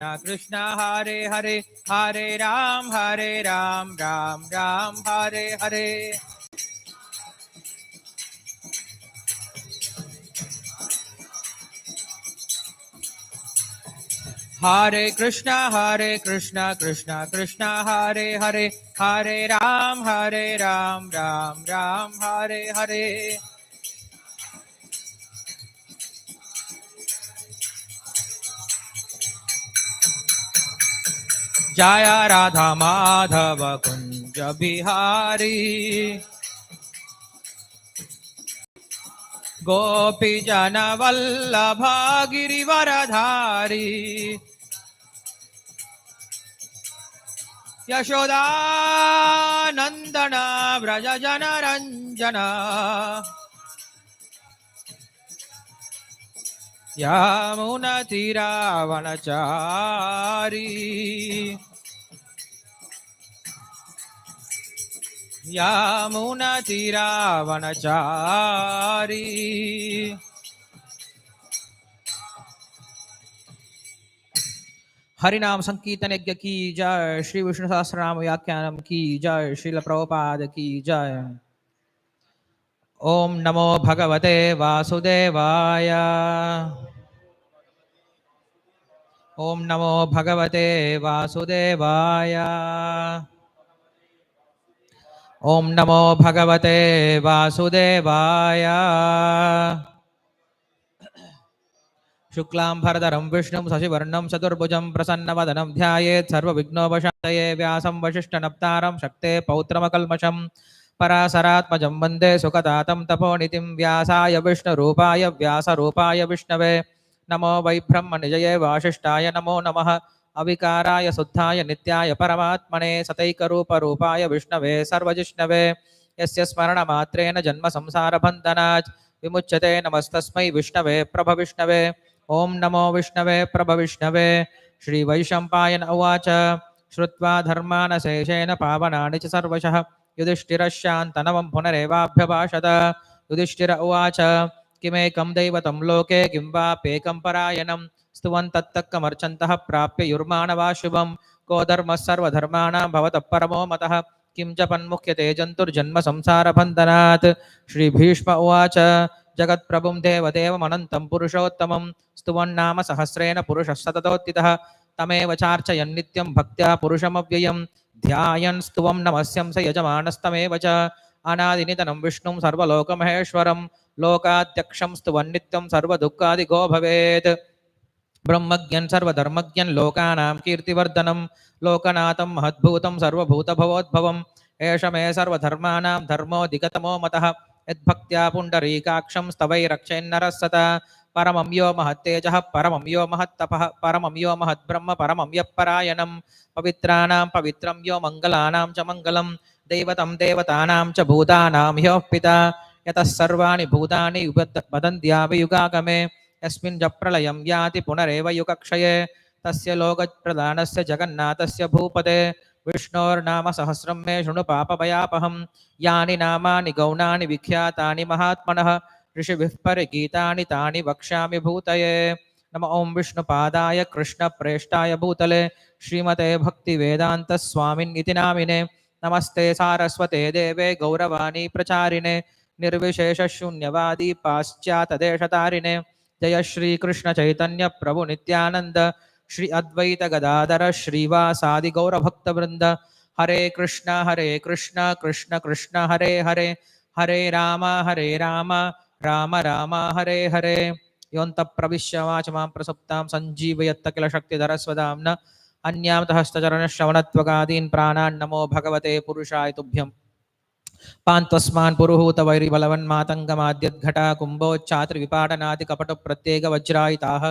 Krishna Hare Hare Hare Ram Ram Ram Hare Hare. Hare Krishna Krishna Krishna Hare Hare Hare Ram Ram Ram Hare Hare. Jaya Radha Madhava Kunja Bihari Gopi Jana Vallabha Girivaradhari Yashoda Nandana Vraja Jana Ranjana Yamuna Tira Vanachari Yamuna Tira Vanachari. हरिनाम संकीर्तन यज्ञ की जय, श्री विष्णु सहस्रनाम व्याख्यानम की जय, श्रील प्रभुपाद की जय। ओम नमो भगवते वासुदेवाय। ओम नमो भगवते वासुदेवाय। ओम नमो भगवते वासुदेवाय। शुक्लां भरधरं विष्णुं शशिवर्णं चतुर्भुजं प्रसन्नवदनं ध्यायेत् सर्वविघ्नोपशान्तये। व्यासं वसिष्ठनप्तारं शक्ते पौत्रमकल्मषं पराशरात्मजं वन्दे सुखदातं तपोनिधिं। व्यासाय विष्णुरूपाय व्यासरूपाय विष्णवे नमो वै ब्रह्मनिजये वासिष्ठाय नमो नमः। अविकाराय शुद्धाय नित्याय परमात्मने सतैकरूपरूपाय विष्णवे सर्वजिष्णवे यस्य स्मरणमात्रेण जन्म संसारबन्धनात् विमुच्यते। नमस्तस्मै विष्णवे प्रभविष्णवे। ओम नमो विष्णवे प्रभविष्णवे। श्री वैशंपायन उवाच श्रुत्वा धर्मान् शेषेण पावनानि च सर्वशः युधिष्ठिरश्शान्तनवं पुनरेवाभ्यभाषत। युधिष्ठिर उवाच किमेकं दैवतं लोके किं वाप्येकं परायणं स्तुवन्तत्तक्कमर्चन्तः प्राप्य युर्माणवा शुभं को धर्मः सर्वधर्माणां भवतः परमो मतः किं च पन्मुख्यते जन्तुर्जन्म संसारबन्धनात्। श्रीभीष्म उवाच जगत्प्रभुं देवदेवमनन्तं पुरुषोत्तमं स्तुवन्नाम सहस्रेण पुरुषः सततोत्थितः तमेव चार्चयन् नित्यं भक्त्या पुरुषमव्ययं ध्यायन् स्तुवं नमस्यं स यजमानस्तमेव च अनादिनिधनं विष्णुं सर्वलोकमहेश्वरं लोकाध्यक्षं स्तुवन् नित्यं सर्वदुःखादिगो भवेत्। ब्रह्मज्ञं सर्वधर्मज्ञं लोकानां कीर्तिवर्धनं लोकनाथं महद्भूतं सर्वभूतभवोद्भवम् एष मे सर्वधर्माणां धर्मोऽधिगतमो मतः यद्भक्त्या पुण्डरीकाक्षं स्तवैरक्षेन्नरः सता परमं यो महत्तेजः परमं यो महत्तपः परमं यो महद्ब्रह्म परमं यः परायणं पवित्राणां पवित्रं यो मङ्गलानां च मङ्गलं दैवतं देवतानां च भूतानां ह्योः पिता यतः सर्वाणि भूतानि वदन्त्याभियुगागमे यस्मिन् च प्रलयं याति पुनरेव युगक्षये तस्य लोकप्रदानस्य जगन्नाथस्य भूपते विष्णोर्नाम सहस्रं मे शृणु पापभयापहं यानि नामानि गौणानि विख्यातानि महात्मनः ऋषिभिः परिगीतानि तानि वक्ष्यामि भूतये। नम ओं विष्णुपादाय कृष्णप्रेष्ठाय भूतले श्रीमते भक्तिवेदान्तस्वामिन्निति नामिने नमस्ते सारस्वते देवे गौरवाणी प्रचारिणे निर्विशेषशून्यवादी पाश्चात्यदेशतारिणे जय श्री कृष्ण चैतन्य प्रभु नित्यानंद श्री अद्वैत गदाधर श्रीवासादि गौरभक्तवृंद हरे कृष्ण कृष्ण कृष्ण हरे हरे हरे राम राम राम हरे हरे योऽन्तः प्रविश्य वाचमां प्रसुप्तां सञ्जीवयत्त किल शक्तिधरस्वदाम्ना अन्यामतः हस्तचरणश्रवणत्वगादीन् प्राणान् नमो भगवते पुरुषाय तुभ्यम् पान्त्वस्मान् पुरुहूत वैरिबलवन्मातङ्गमाद्यद्घटा कुम्भोच्चात्रिविपाटनादि कपटप्रत्येकवज्रायिताः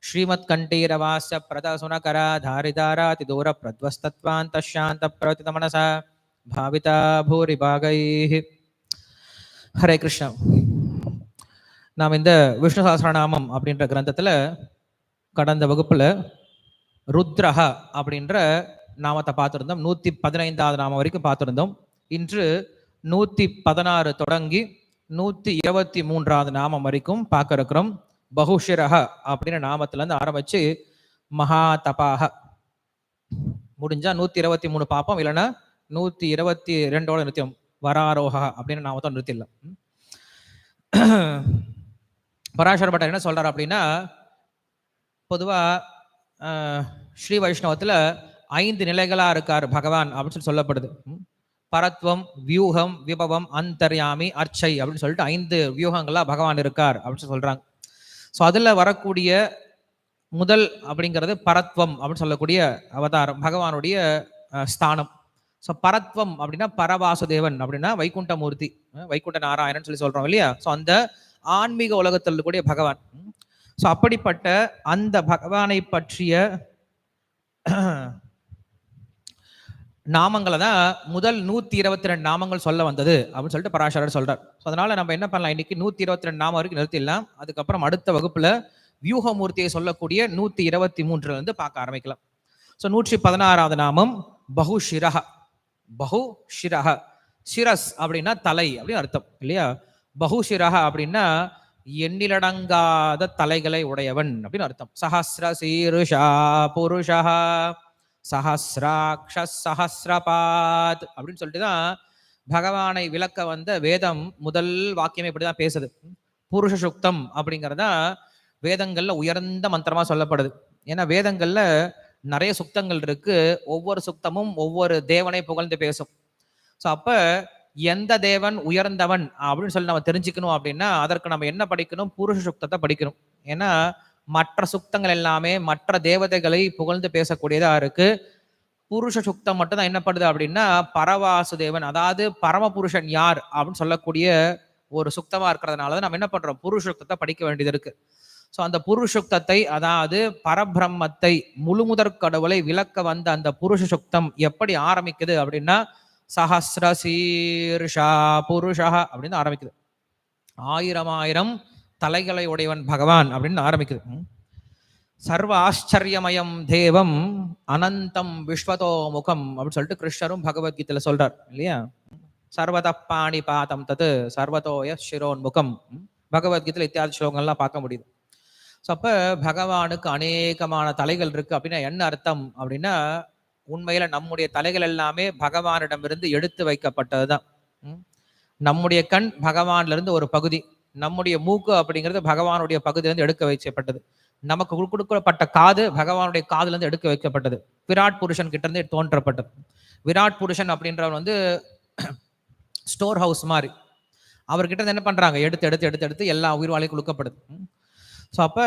श्रीमत्कण्ठीरवास्य प्रदसुनकरा धारिदारातिदूरप्रध्वस्तत्वान्तशान्तप्रतितमनसा भाविता भूरिभागैः। हरे कृष्ण। நாம் இந்த விஷ்ணு சஹஸ்ரநாமம் அப்படின்ற கிரந்தத்தில் கடந்த வகுப்பில் ருத்ரஹ அப்படின்ற நாமத்தை பார்த்துருந்தோம். 115வது நாமம் வரைக்கும் பார்த்துருந்தோம். இன்று 116 தொடங்கி 123வது நாமம் வரைக்கும் பார்க்க இருக்கிறோம். பகுஷிரஹ அப்படின்ற நாமத்திலேருந்து ஆரம்பித்து மகா தபாக. முடிஞ்சா 123 பார்ப்போம், இல்லைன்னா 122ஓட நிறுத்தியும் வராரோக அப்படின்னு நாம தான் நிறுத்திடலாம். பராசர பட்டர் என்ன சொல்றாரு அப்படின்னா, பொதுவா ஸ்ரீ வைஷ்ணவத்துல 5 நிலைகளா இருக்கார் பகவான் அப்படின்னு சொல்லப்படுது. பரத்வம், வியூகம், விபவம், அந்தர்யாமி, அர்ச்சை அப்படின்னு சொல்லிட்டு 5 வியூகங்களா பகவான் இருக்கார் அப்படின்னு சொல்றாங்க. ஸோ அதுல வரக்கூடிய முதல் அப்படிங்கிறது பரத்வம் அப்படின்னு சொல்லக்கூடிய அவதாரம், பகவானுடைய ஸ்தானம். ஸோ பரத்வம் அப்படின்னா பரவாசுதேவன் அப்படின்னா வைகுண்டமூர்த்தி, வைகுண்ட நாராயணன் சொல்லி சொல்றோம் இல்லையா. ஸோ அந்த ஆன்மீக உலகத்தில் கூடிய பகவான். ஸோ அப்படிப்பட்ட அந்த பகவானை பற்றிய நாமங்களை தான் முதல் 122 நாமங்கள் சொல்ல வந்தது அப்படின்னு சொல்லிட்டு பராசரர் சொல்றார். ஸோ அதனால நம்ம என்ன பண்ணலாம், இன்னைக்கு 122 நாமம் வரைக்கும் நிறுத்திடலாம். அதுக்கப்புறம் அடுத்த வகுப்புல வியூகமூர்த்தியை சொல்லக்கூடிய 123 இருந்து பார்க்க ஆரம்பிக்கலாம். ஸோ 116வது நாமம் பகுஷிரஹ. பகுஷிரஹ, சிரஸ் அப்படின்னா தலை அப்படின்னு அர்த்தம் இல்லையா. பகுஷிரஹ அப்படின்னா எண்ணிலடங்காத தலைகளை உடையவன் அப்படின்னு அர்த்தம். சஹஸ்ர சீருஷா புருஷா சஹஸ்ராக்ஷஸ் சஹஸ்ரபாத் அப்படின்னு சொல்லிட்டு தான் பகவானை விளக்க வந்த வேதம் முதல் வாக்கியமே இப்படிதான் பேசுது. புருஷ சுக்தம் அப்படிங்கிறதா வேதங்கள்ல உயர்ந்த மந்திரமா சொல்லப்படுது. ஏன்னா வேதங்கள்ல நிறைய சுக்தங்கள் இருக்கு, ஒவ்வொரு சுக்தமும் ஒவ்வொரு தேவனை புகழ்ந்து பேசும். ஸோ அப்ப எந்த தேவன் உயர்ந்தவன் அப்படின்னு சொல்லி நம்ம தெரிஞ்சுக்கணும் அப்படின்னா அதற்கு நம்ம என்ன படிக்கணும், புருஷ சுக்தத்தை படிக்கணும். ஏன்னா மற்ற சுக்தங்கள் எல்லாமே மற்ற தேவதைகளை புகழ்ந்து பேசக்கூடியதா இருக்கு. புருஷ சுக்தம் மட்டும் தான் என்ன பண்ணுது அப்படின்னா பரவாசுதேவன், அதாவது பரமபுருஷன் யார் அப்படின்னு சொல்லக்கூடிய ஒரு சுக்தமா இருக்கிறதுனால நம்ம என்ன பண்றோம், புருஷ சுக்தத்தை படிக்க வேண்டியது இருக்கு. ஸோ அந்த புருஷுக்தத்தை, அதாவது பரபிரம்மத்தை, முழுமுதற் கடவுளை விளக்க வந்த அந்த புருஷ சுக்தம் எப்படி ஆரம்பிக்குது அப்படின்னா சஹஸ்ர சீர்ஷா புருஷா அப்படின்னு ஆரம்பிக்குது. 1000 தலைகளை உடையவன் பகவான் அப்படின்னு ஆரம்பிக்குது. சர்வ ஆச்சரியமயம் தேவம் அனந்தம் விஸ்வதோ முகம் அப்படின்னு சொல்லிட்டு கிருஷ்ணரும் பகவத்கீதையில சொல்றார் இல்லையா. சர்வத பாணி பாதம் தது சர்வதோய சிரோன்முகம், பகவத்கீதையில இத்தியாதி ஸ்லோகங்கள்லாம் பார்க்க முடியுது. ஸோ அப்ப பகவானுக்கு அநேகமான தலைகள் இருக்கு அப்படின்னா என்ன அர்த்தம் அப்படின்னா உண்மையில நம்முடைய தலைகள் எல்லாமே பகவானிடமிருந்து எடுத்து வைக்கப்பட்டதுதான். நம்முடைய கண் பகவான்ல இருந்து ஒரு பகுதி, நம்முடைய மூக்கு அப்படிங்கிறது பகவானுடைய பகுதியிலிருந்து எடுக்க வைக்கப்பட்டது. நமக்கு கொடுக்கப்பட்ட காது பகவானுடைய காதுல இருந்து எடுக்க வைக்கப்பட்டது. விராட் புருஷன் கிட்ட இருந்து தோன்றப்பட்டது. விராட் புருஷன் அப்படின்றவர் வந்து ஸ்டோர் ஹவுஸ் மாதிரி, அவர்கிட்ட இருந்து என்ன பண்றாங்க, எடுத்து எடுத்து எடுத்து எடுத்து எல்லா உயிர்வாழையும் கொடுக்கப்படுது. ஸோ அப்ப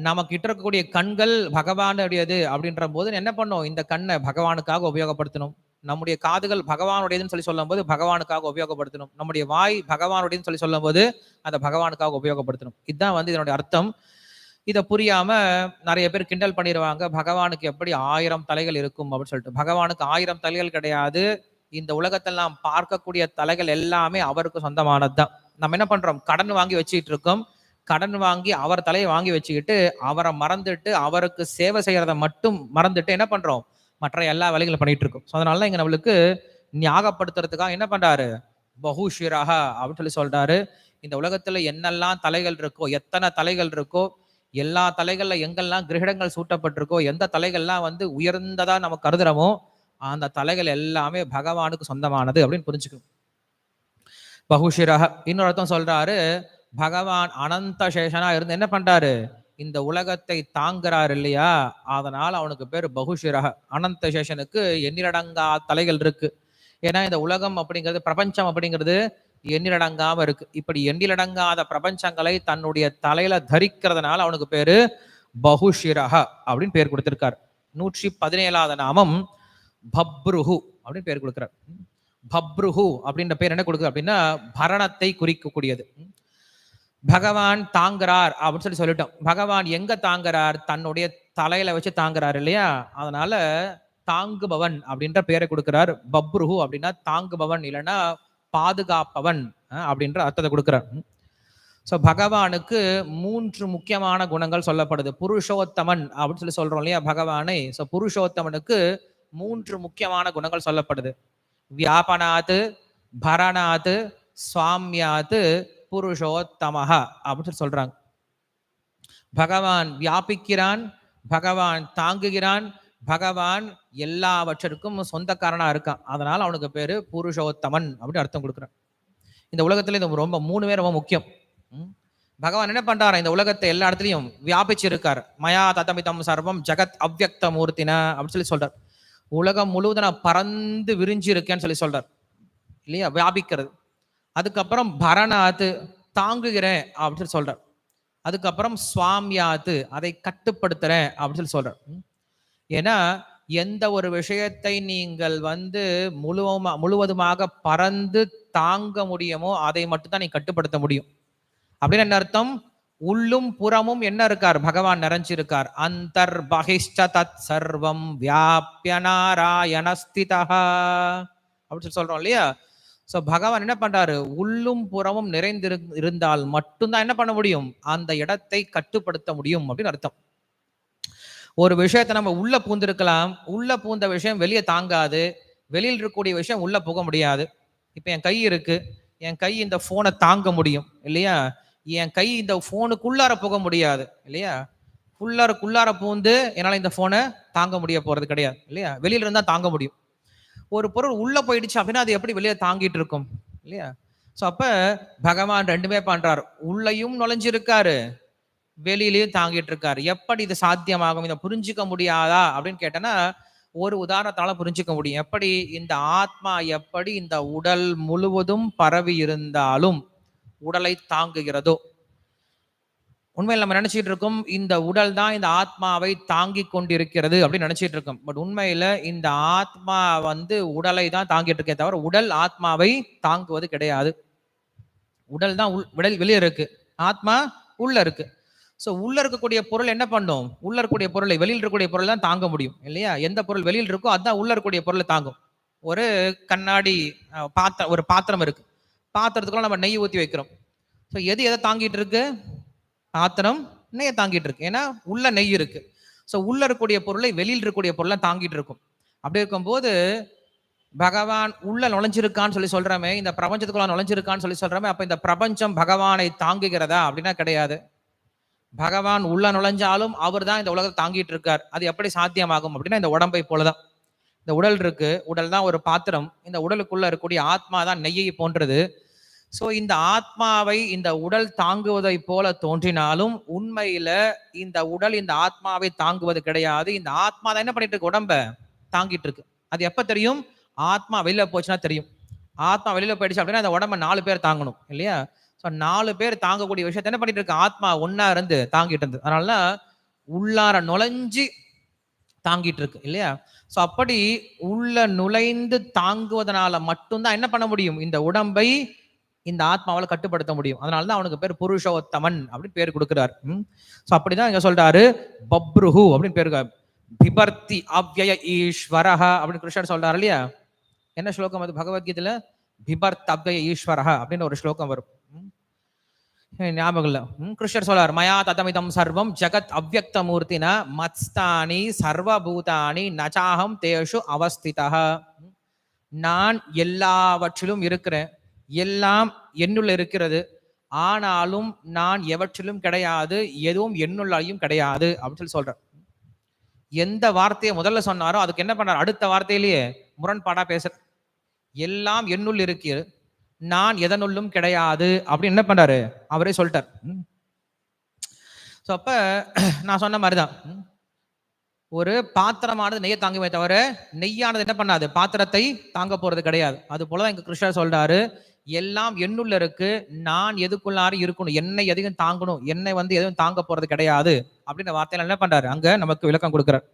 நமக்கு கிட்ட இருக்கக்கூடிய கண்கள் பகவானுடையது அப்படின்ற போது என்ன பண்ணும், இந்த கண்ணை பகவானுக்காக உபயோகப்படுத்தணும். நம்முடைய காதுகள் பகவானுடையதுன்னு சொல்லி சொல்லும் போது பகவானுக்காக உபயோகப்படுத்தணும். நம்முடைய வாய் பகவானுடையதுன்னு சொல்லி சொல்லும் போது அதை பகவானுக்காக உபயோகப்படுத்தணும். இதுதான் வந்து இதனுடைய அர்த்தம். இதை புரியாம நிறைய பேர் கிண்டல் பண்ணிடுவாங்க, பகவானுக்கு எப்படி 1000 தலைகள் இருக்கும் அப்படின்னு சொல்லிட்டு. பகவானுக்கு 1000 தலைகள் கிடையாது. இந்த உலகத்தில் நாம் பார்க்கக்கூடிய தலைகள் எல்லாமே அவருக்கு சொந்தமானது தான். நம்ம என்ன பண்றோம், கடன் வாங்கி வச்சுக்கிட்டு இருக்கோம். கடன் வாங்கி அவர் தலையை வாங்கி வச்சுக்கிட்டு அவரை மறந்துட்டு அவருக்கு சேவை செய்யறத மட்டும் மறந்துட்டு என்ன பண்றோம், மற்ற எல்லா வேலைகளும் பண்ணிட்டு இருக்கோம். ஸோ அதனால இங்க நம்மளுக்கு ஞாபகப்படுத்துறதுக்காக என்ன பண்றாரு, பகுஷிரஹ அப்படின்னு சொல்லி சொல்றாரு. இந்த உலகத்துல என்னெல்லாம் தலைகள் இருக்கோ, எத்தனை தலைகள் இருக்கோ, எல்லா தலைகள்ல எங்கெல்லாம் கிரகங்கள் சூட்டப்பட்டிருக்கோ, எந்த தலைகள்லாம் வந்து உயர்ந்ததா நம்ம கருதுறோமோ அந்த தலைகள் எல்லாமே பகவானுக்கு சொந்தமானது அப்படின்னு புரிஞ்சுக்கணும். பகுஷிரஹ. இன்னொரு அர்த்தம் சொல்றாரு, பகவான் அனந்த சேஷனா இருந்து என்ன பண்றாரு, இந்த உலகத்தை தாங்குறாரு இல்லையா, அதனால அவனுக்கு பேர் பகுஷிரஹ. அனந்த சேஷனுக்கு எண்ணிலடங்கா தலைகள் இருக்கு. ஏன்னா இந்த உலகம் அப்படிங்கிறது, பிரபஞ்சம் அப்படிங்கிறது எண்ணிலடங்காம இருக்கு. இப்படி எண்ணிலடங்காத பிரபஞ்சங்களை தன்னுடைய தலையில தரிக்கிறதுனால அவனுக்கு பேரு பகுஷிரஹ அப்படின்னு பேர் கொடுத்திருக்கார். 117வது நாமம் பப்ருஹு அப்படின்னு பேர் கொடுக்கிறார். பப்ருஹு அப்படின்ற பேர் என்ன கொடுக்குது அப்படின்னா பரணத்தை குறிக்கக்கூடியது. பகவான் தாங்குறார் அப்படின்னு சொல்லிட்டோம். பகவான் எங்க தாங்குறார், தன்னுடைய தலையில வச்சு தாங்குறார் இல்லையா, அதனால தாங்குபவன் அப்படின்ற பேரை கொடுக்கிறார். பப்ருஹு அப்படின்னா தாங்குபவன், இல்லைன்னா பாதுகாப்பவன் அப்படின்ற அர்த்தத்தை கொடுக்கிறார். ஸோ பகவானுக்கு 3 முக்கியமான குணங்கள் சொல்லப்படுது. புருஷோத்தமன் அப்படின்னு சொல்லி சொல்றோம் இல்லையா பகவானை. ஸோ புருஷோத்தமனுக்கு 3 முக்கியமான குணங்கள் சொல்லப்படுது. வியாபனாத்து, பரணாத்து, சுவாமியாத்து, புருஷோத்தமஹ அப்படின்னு சொல்றாங்க. பகவான் வியாபிக்கிறான், பகவான் தாங்குகிறான், பகவான் எல்லாவற்றிற்கும் சொந்தக்காரனா இருக்கான். அதனால அவனுக்கு பேரு புருஷோத்தமன் அப்படின்னு அர்த்தம் கொடுக்குறான். இந்த உலகத்துல இது ரொம்ப 3 பேர் ரொம்ப முக்கியம். பகவான் என்ன பண்றாரு, இந்த உலகத்தை எல்லா இடத்துலையும் வியாபிச்சு இருக்கார். மயா ததமிதம் சர்வம் ஜெகத் அவ்யக்த மூர்த்தின அப்படின்னு சொல்லி சொல்றார். உலகம் முழுவதும் நான் பறந்து விரிஞ்சு இருக்கேன்னு சொல்லி சொல்றார் இல்லையா, வியாபிக்கிறது. அதுக்கப்புறம் பரணாத்து தாங்குகிறேன் அப்படின்னு சொல்லி சொல்றார். அதுக்கப்புறம் சுவாமியாத்து அதை கட்டுப்படுத்துறேன் அப்படின்னு சொல்லி சொல்றார். ஏன்னா எந்த ஒரு விஷயத்தை நீங்கள் முழுவதுமாக பறந்து தாங்க முடியுமோ அதை மட்டும்தான் நீ கட்டுப்படுத்த முடியும். அப்படின்னு என்ன அர்த்தம், உள்ளும் புறமும் என்ன இருக்கார், பகவான் நிறைஞ்சிருக்கார். அந்தர் பகிஷ்ட தத் சர்வம் வியாபிய நாராயணஸ்திதா அப்படின்னு சொல்லி சொல்றோம் இல்லையா. சோ பகவான் என்ன பண்றாரு, உள்ளும் புறமும் இருந்தால் மட்டும்தான் என்ன பண்ண முடியும், அந்த இடத்தை கட்டுப்படுத்த முடியும் அப்படின்னு அர்த்தம். ஒரு விஷயத்தை நம்ம உள்ள பூந்திருக்கலாம், உள்ள பூந்த விஷயம் வெளியே தாங்காது, வெளியில் இருக்கக்கூடிய விஷயம் உள்ள போக முடியாது. இப்ப என் கை இருக்கு, என் கை இந்த போனை தாங்க முடியும் இல்லையா, என் கை இந்த போனுக்குள்ளார போக முடியாது இல்லையா. உள்ளார பூந்து என்னால இந்த போனை தாங்க முடிய போறது கிடையாது இல்லையா, வெளியில இருந்தா தாங்க முடியும். ஒரு பொருள் உள்ள போயிடுச்சு அப்படின்னா அது எப்படி வெளியே தாங்கிட்டு இருக்கும் இல்லையா. சோ அப்ப பகவான் ரெண்டுமே பண்றாரு, உள்ளயும் நுழைஞ்சிருக்காரு, வெளியிலையும் தாங்கிட்டு இருக்காரு. எப்படி இது சாத்தியமாகும், இதை புரிஞ்சுக்க முடியாதா அப்படின்னு கேட்டேன்னா ஒரு உதாரணத்தால புரிஞ்சுக்க முடியும். எப்படி இந்த ஆத்மா எப்படி இந்த உடல் முழுவதும் பரவி இருந்தாலும் உடலை தாங்குகிறதோ, உண்மையில் நம்ம நினைச்சிட்டு இருக்கோம் இந்த உடல் தான் இந்த ஆத்மாவை தாங்கி கொண்டிருக்கிறது அப்படின்னு நினைச்சிட்டு இருக்கோம். பட் உண்மையில இந்த ஆத்மா உடலை தான் தாங்கிட்டு இருக்கே தவிர உடல் ஆத்மாவை தாங்குவது கிடையாது. உடல் தான் வெளியே இருக்கு, ஆத்மா உள்ள இருக்கு. சோ உள்ள இருக்கக்கூடிய பொருள் என்ன பண்ணும், உள்ள இருக்கக்கூடிய பொருளை வெளியில் இருக்கக்கூடிய பொருள் தான் தாங்க முடியும் இல்லையா. எந்த பொருள் வெளியில் இருக்கோ அதுதான் உள்ள இருக்கக்கூடிய பொருளை தாங்கும். ஒரு கண்ணாடி ஒரு பாத்திரம் இருக்கு, பாத்திரத்துக்குள்ள நம்ம நெய் ஊற்றி வைக்கிறோம். ஸோ எது எதை தாங்கிட்டு இருக்கு, பாத்திரம் நெய்யை தாங்கிட்டு இருக்கு, ஏன்னா உள்ள நெய் இருக்கு. ஸோ உள்ள இருக்கக்கூடிய பொருளை வெளியில் இருக்கக்கூடிய பொருளை தாங்கிட்டு இருக்கும். அப்படி இருக்கும்போது பகவான் உள்ள நுழைஞ்சிருக்கான்னு சொல்லி சொல்றமே, இந்த பிரபஞ்சத்துக்குள்ள நுழைஞ்சிருக்கான்னு சொல்லி சொல்றமே, அப்ப இந்த பிரபஞ்சம் பகவானை தாங்குகிறதா அப்படின்னா கிடையாது. பகவான் உள்ள நுழைஞ்சாலும் அவர் தான் இந்த உலகத்தை தாங்கிட்டு இருக்கார். அது எப்படி சாத்தியமாகும் அப்படின்னா இந்த உடம்பை போலதான். இந்த உடல் இருக்கு, உடல் தான் ஒரு பாத்திரம், இந்த உடலுக்குள்ள இருக்கக்கூடிய ஆத்மா தான் நெய்யை போன்றது. சோ இந்த ஆத்மாவை இந்த உடல் தாங்குவதை போல தோன்றினாலும் உண்மையில இந்த உடல் இந்த ஆத்மாவை தாங்குவது கிடையாது. இந்த ஆத்மா தான் என்ன பண்ணிட்டு இருக்கு, உடம்ப தாங்கிட்டு இருக்கு. அது எப்ப தெரியும், ஆத்மா வெளியில போச்சுன்னா தெரியும். ஆத்மா வெளியில போயிடுச்சு அப்படின்னா அந்த உடம்ப 4 பேர் தாங்கணும் இல்லையா. ஸோ 4 பேர் தாங்கக்கூடிய விஷயத்த என்ன பண்ணிட்டு இருக்கு, ஆத்மா ஒன்னா இருந்து தாங்கிட்டு இருந்து. அதனால உள்ளார நுழைஞ்சு தாங்கிட்டு இருக்கு இல்லையா. ஸோ அப்படி உள்ள நுழைந்து தாங்குவதனால மட்டும்தான் என்ன பண்ண முடியும், இந்த உடம்பை இந்த ஆத்மாவால் கட்டுப்படுத்த முடியும். அதனாலதான் அவனுக்கு பேர் புருஷோத்தமன் அப்படின்னு பேர் கொடுக்கிறார். ஸோ அப்படிதான் இங்க சொல்றாரு பப்ருஹு அப்படின்னு பேரு, பிபர்த்தி அவ்யய ஈஸ்வரஹ அப்படின்னு கிருஷ்ணர் சொல்றாரு இல்லையா. என்ன ஸ்லோகம் அது, பகவத்கீதையில பிபர்த் அவ்யய ஈஸ்வரஹ அப்படின்னு ஒரு ஸ்லோகம் வரும், ஞாபகம் இல்ல. கிருஷ்ணர் சொல்றார், மயா ததமிதம் சர்வம் ஜெகத் அவ்யக்த மூர்த்தின மத்ஸ்தானி சர்வபூதானி நச்சாஹம் தேஷு அவஸ்திதா. நான் எல்லாவற்றிலும் இருக்கிறேன், எல்லாம் என்னுள்ள இருக்கிறது, ஆனாலும் நான் எவற்றிலும் கிடையாது, எதுவும் என்னுள்ளையும் கிடையாது அப்படின்னு சொல்லி சொல்ற. எந்த வார்த்தையை முதல்ல சொன்னாரோ அதுக்கு என்ன பண்றாரு, அடுத்த வார்த்தையிலேயே முரண்பாடா பேசுற. எல்லாம் என்னுள் இருக்கிறது, நான் எதனுள்ளும் கிடையாது அப்படின்னு என்ன பண்றாரு, அவரே சொல்லிட்டார். அப்ப நான் சொன்ன மாதிரிதான் ஒரு பாத்திரமானது நெய்யை தாங்குமே தவிர நெய்யானது என்ன பண்ணாது, பாத்திரத்தை தாங்க போறது கிடையாது. அது போலதான் இங்க கிருஷ்ணர் சொல்றாரு, எல்லாம் என்னுள்ள இருக்கு, நான் எதுக்குள்ளாரும் இருக்கணும், என்னை எதையும் தாங்கணும், என்னை எதுவும் தாங்க போறது கிடையாது அப்படின்ற வார்த்தையில என்ன பண்றாரு அங்க நமக்கு விளக்கம் கொடுக்கிறார்.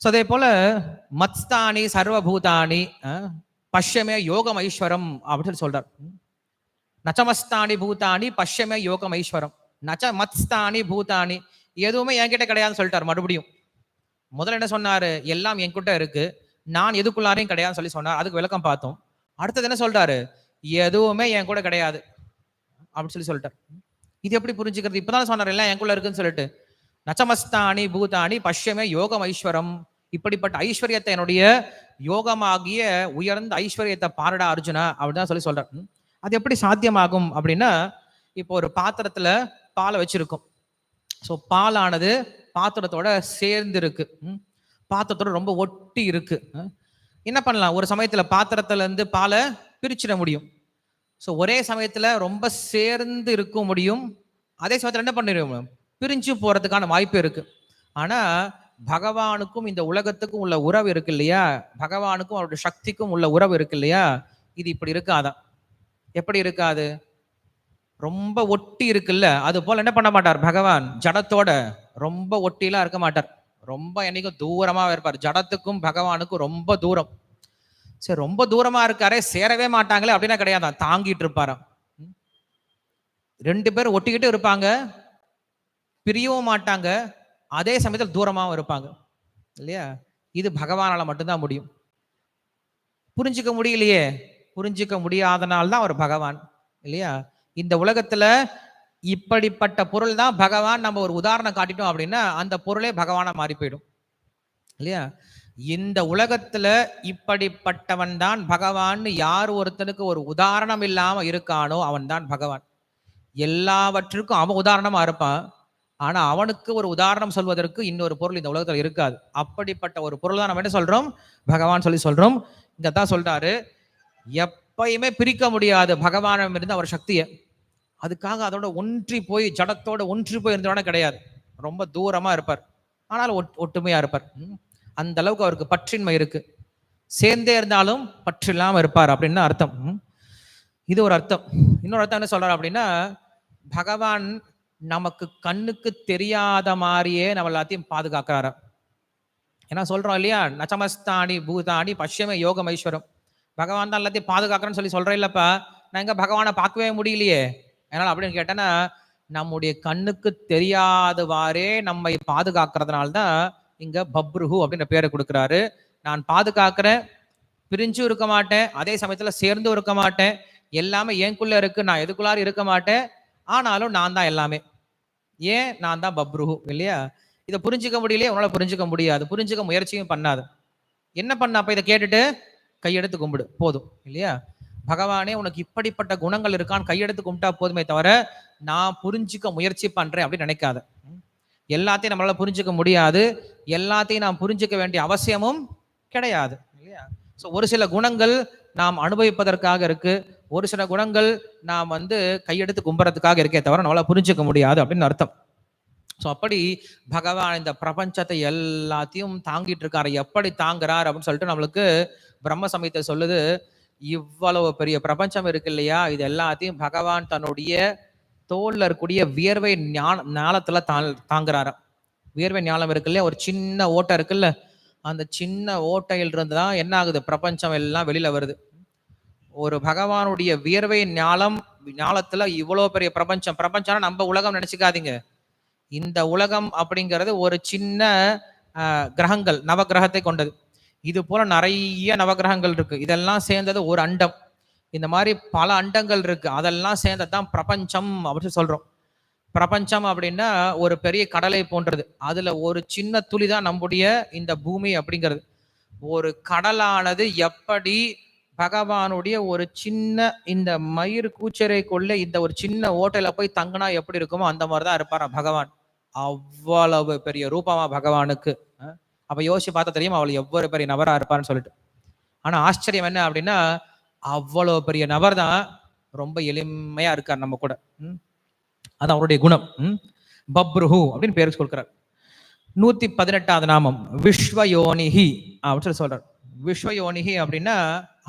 அதே போல மத்ஸ்தானி சர்வபூதானி பஷ்யமே யோகம் ஐஸ்வரம் அப்படின்னு சொல்றார். நச்சமஸ்தானி பூதானி பஷ்யமே யோகம் ஐஸ்வரம், நச்ச மத்ஸ்தானி பூதானி எதுவுமே என்கிட்ட கிடையாதுன்னு சொல்லிட்டார். மறுபடியும் முதல்ல என்ன சொன்னாரு, எல்லாம் என்கிட்ட இருக்கு, நான் எதுக்குள்ளாரையும் கிடையாதுன்னு சொல்லி சொன்னார். அதுக்கு விளக்கம் பார்த்தோம். அடுத்தது என்ன சொல்றாரு, எதுவுமே என் கூட கிடையாது அப்படின்னு சொல்லி சொல்லிட்டார். இது எப்படி புரிஞ்சுக்கிறது, இப்பதான் சொன்னார் எல்லாம் என் கூட இருக்குன்னு சொல்லிட்டு. நச்சமஸ்தானி பூதானி பஷ்யமே யோகம் ஐஸ்வரம், இப்படிப்பட்ட ஐஸ்வர்யத்தை என்னுடைய யோகமாகிய உயர்ந்த ஐஸ்வர்யத்தை பாரடா அர்ஜுனா அப்படிதான் சொல்லி சொல்றார். அது எப்படி சாத்தியமாகும் அப்படின்னா, இப்போ ஒரு பாத்திரத்துல பாலை வச்சிருக்கும். ஸோ பாலானது பாத்திரத்தோட சேர்ந்து இருக்கு. பாத்திரத்தோட ரொம்ப ஒட்டி இருக்கு. என்ன பண்ணலாம்? ஒரு சமயத்துல பாத்திரத்துல இருந்து பாலை பிரிச்சிட முடியும். ஸோ ஒரே சமயத்துல ரொம்ப சேர்ந்து இருக்க முடியும், அதே சமயத்துல என்ன பண்ணிடுவோம், பிரிஞ்சு போறதுக்கான வாய்ப்பு இருக்கு. ஆனா பகவானுக்கும் இந்த உலகத்துக்கும் உள்ள உறவு இருக்கு இல்லையா, பகவானுக்கும் அவருடைய சக்திக்கும் உள்ள உறவு இருக்கு இல்லையா, இது இப்படி இருக்காதான். எப்படி இருக்காது? ரொம்ப ஒட்டி இருக்குல்ல, அது போல என்ன பண்ண மாட்டார் பகவான், ஜடத்தோட ரொம்ப ஒட்டிலாம் இருக்க மாட்டார். ரொம்ப என்னைக்கும் தூரமா இருப்பார். ஜடத்துக்கும் பகவானுக்கும் ரொம்ப தூரம். சரி, ரொம்ப தூரமா இருக்காரே, சேரவே மாட்டாங்களே அப்படின்னா கிடையாதான், தாங்கிட்டு இருப்பாராம். ரெண்டு பேரும் ஒட்டிக்கிட்டு இருப்பாங்க, பிரியவும் மாட்டாங்க, அதே சமயத்தில் தூரமாவும் இருப்பாங்க இல்லையா. இது பகவானால மட்டும்தான் முடியும். புரிஞ்சுக்க முடியலையே, புரிஞ்சுக்க முடியாதனால்தான் அவர் பகவான் இல்லையா. இந்த உலகத்துல இப்படிப்பட்ட பொருள் தான் பகவான். நம்ம ஒரு உதாரணம் காட்டிட்டோம் அப்படின்னா அந்த பொருளே பகவானா மாறி போயிடும் இல்லையா. இந்த உலகத்துல இப்படிப்பட்டவன் தான் பகவான். யார் ஒருத்தனுக்கு ஒரு உதாரணம் இல்லாம இருக்கானோ அவன் தான் பகவான். எல்லாவற்றுக்கும் அவன் உதாரணமா இருப்பான், ஆனா அவனுக்கு ஒரு உதாரணம் சொல்வதற்கு இன்னொரு பொருள் இந்த உலகத்துல இருக்காது. அப்படிப்பட்ட ஒரு பொருள் தான் நம்ம என்ன சொல்றோம், பகவான் சொல்லி சொல்றோம். இங்கதான் சொல்றாரு, எப்பயுமே பிரிக்க முடியாது பகவானம் இருந்து அவர் சக்தியை. அதுக்காக அதோட ஒன்றி போய் ஜடத்தோட ஒன்றி போய் இருந்தோட கிடையாது, ரொம்ப தூரமா இருப்பார், ஆனால் ஒட்டுமையா இருப்பார். அந்த அளவுக்கு அவருக்கு பற்றின்மை இருக்கு. சேர்ந்தே இருந்தாலும் பற்று இல்லாம இருப்பார் அப்படின்னு அர்த்தம். இது ஒரு அர்த்தம். இன்னொரு அர்த்தம் என்ன சொல்றாரு அப்படின்னா, பகவான் நமக்கு கண்ணுக்கு தெரியாத மாதிரியே நம்ம எல்லாத்தையும் பாதுகாக்கிறாரு. ஏன்னா சொல்றோம் இல்லையா, நச்சமஸ்தானி பூதானி பஷ்யமே யோகம் ஐஸ்வரம். பகவான் தான் எல்லாத்தையும் பாதுகாக்கிறேன்னு சொல்லி சொல்றேன் இல்லப்பா, நான் எங்க பகவானை பார்க்கவே முடியலையே. அதனால அப்படின்னு கேட்டேன்னா, நம்முடைய கண்ணுக்கு தெரியாதவாறே நம்மை பாதுகாக்கிறதுனால்தான் இங்க பப்ருஹு அப்படின்ற பேரை கொடுக்குறாரு. நான் பாதுகாக்கிறேன், பிரிஞ்சும் இருக்க மாட்டேன், அதே சமயத்துல சேர்ந்தும் இருக்க மாட்டேன், எல்லாமே எனக்குள்ள இருக்கு, நான் எதுக்குள்ளாரும் இருக்க மாட்டேன், ஆனாலும் நான் தான் எல்லாமே. ஏன்? நான் தான் பப்ருஹு இல்லையா. இதை புரிஞ்சுக்க முடியலையே, உன்னால புரிஞ்சுக்க முடியாது, புரிஞ்சுக்க முயற்சியும் பண்ணாது. என்ன பண்ண அப்ப இதை கேட்டுட்டு கையெடுத்து கும்பிடு போதும் இல்லையா. பகவானே உனக்கு இப்படிப்பட்ட குணங்கள் இருக்கான்னு கையெடுத்து கும்பிட்டா போதுமே தவிர நான் புரிஞ்சுக்க முயற்சி பண்றேன் அப்படின்னு நினைக்காத. எல்லாத்தையும் நம்மளால புரிஞ்சுக்க முடியாது, எல்லாத்தையும் நாம் புரிஞ்சுக்க வேண்டிய அவசியமும் கிடையாது இல்லையா. ஸோ ஒரு சில குணங்கள் நாம் அனுபவிப்பதற்காக இருக்கு, ஒரு சில குணங்கள் நாம் கையெடுத்து கும்புறதுக்காக இருக்கே தவிர நம்மளால புரிஞ்சுக்க முடியாது அப்படின்னு அர்த்தம். ஸோ அப்படி பகவான் இந்த பிரபஞ்சத்தை எல்லாத்தையும் தாங்கிட்டு இருக்காரு. எப்படி தாங்குறார் அப்படின்னு சொல்லிட்டு நம்மளுக்கு பிரம்ம சமயத்தை சொல்லுது. இவ்வளவு பெரிய பிரபஞ்சம் இருக்கு இல்லையா, இது எல்லாத்தையும் பகவான் தன்னுடைய தோல்ல இருக்கக்கூடிய வியர்வை ஞானத்துல தாங்குறாரு. வியர்வை ஞானம் இருக்கு இல்லையா, ஒரு சின்ன ஓட்டை இருக்குல்ல, அந்த சின்ன ஓட்டையில் இருந்துதான் என்ன ஆகுது, பிரபஞ்சம் எல்லாம் வெளியில வருது. ஒரு பகவானுடைய வியர்வை ஞானத்துல இவ்வளவு பெரிய பிரபஞ்சம். பிரபஞ்சம்னா நம்ம உலகம் நினைச்சுக்காதீங்க. இந்த உலகம் அப்படிங்கிறது ஒரு சின்ன கிரகங்கள், நவகிரகத்தை கொண்டது. இது போல நிறைய நவகிரகங்கள் இருக்கு, இதெல்லாம் சேர்ந்தது ஒரு அண்டம். இந்த மாதிரி பல அண்டங்கள் இருக்கு, அதெல்லாம் சேர்ந்ததுதான் பிரபஞ்சம் அப்படின்னு சொல்றோம். பிரபஞ்சம் அப்படின்னா ஒரு பெரிய கடலை போன்றது, அதுல ஒரு சின்ன துளி தான் நம்முடைய இந்த பூமி அப்படிங்கிறது. ஒரு கடலானது எப்படி பகவானுடைய ஒரு சின்ன இந்த மயிர் கூச்சரைக்குள்ள இந்த ஒரு சின்ன ஓட்டையில போய் தங்கினா எப்படி இருக்குமோ அந்த மாதிரிதான் இருப்பாரா பகவான். அவ்வளவு பெரிய ரூபமா பகவானுக்கு. அப்ப யோசிச்சு பார்த்தா தெரியும் அவள் எவ்வளவு பெரிய நபரா இருப்பான்னு சொல்லிட்டு. ஆனா ஆச்சரியம் என்ன அப்படின்னா, அவ்வளவு பெரிய நபர் தான் ரொம்ப எளிமையா இருக்கார் நம்ம கூட. அது அவருடைய குணம். பப்ருஹு அப்படின்னு பேரு கொடுக்கிறார். 118வது நாமம் விஸ்வயோனிஹி அப்படின்னு சொல்லி சொல்றார். விஸ்வயோனிஹி அப்படின்னா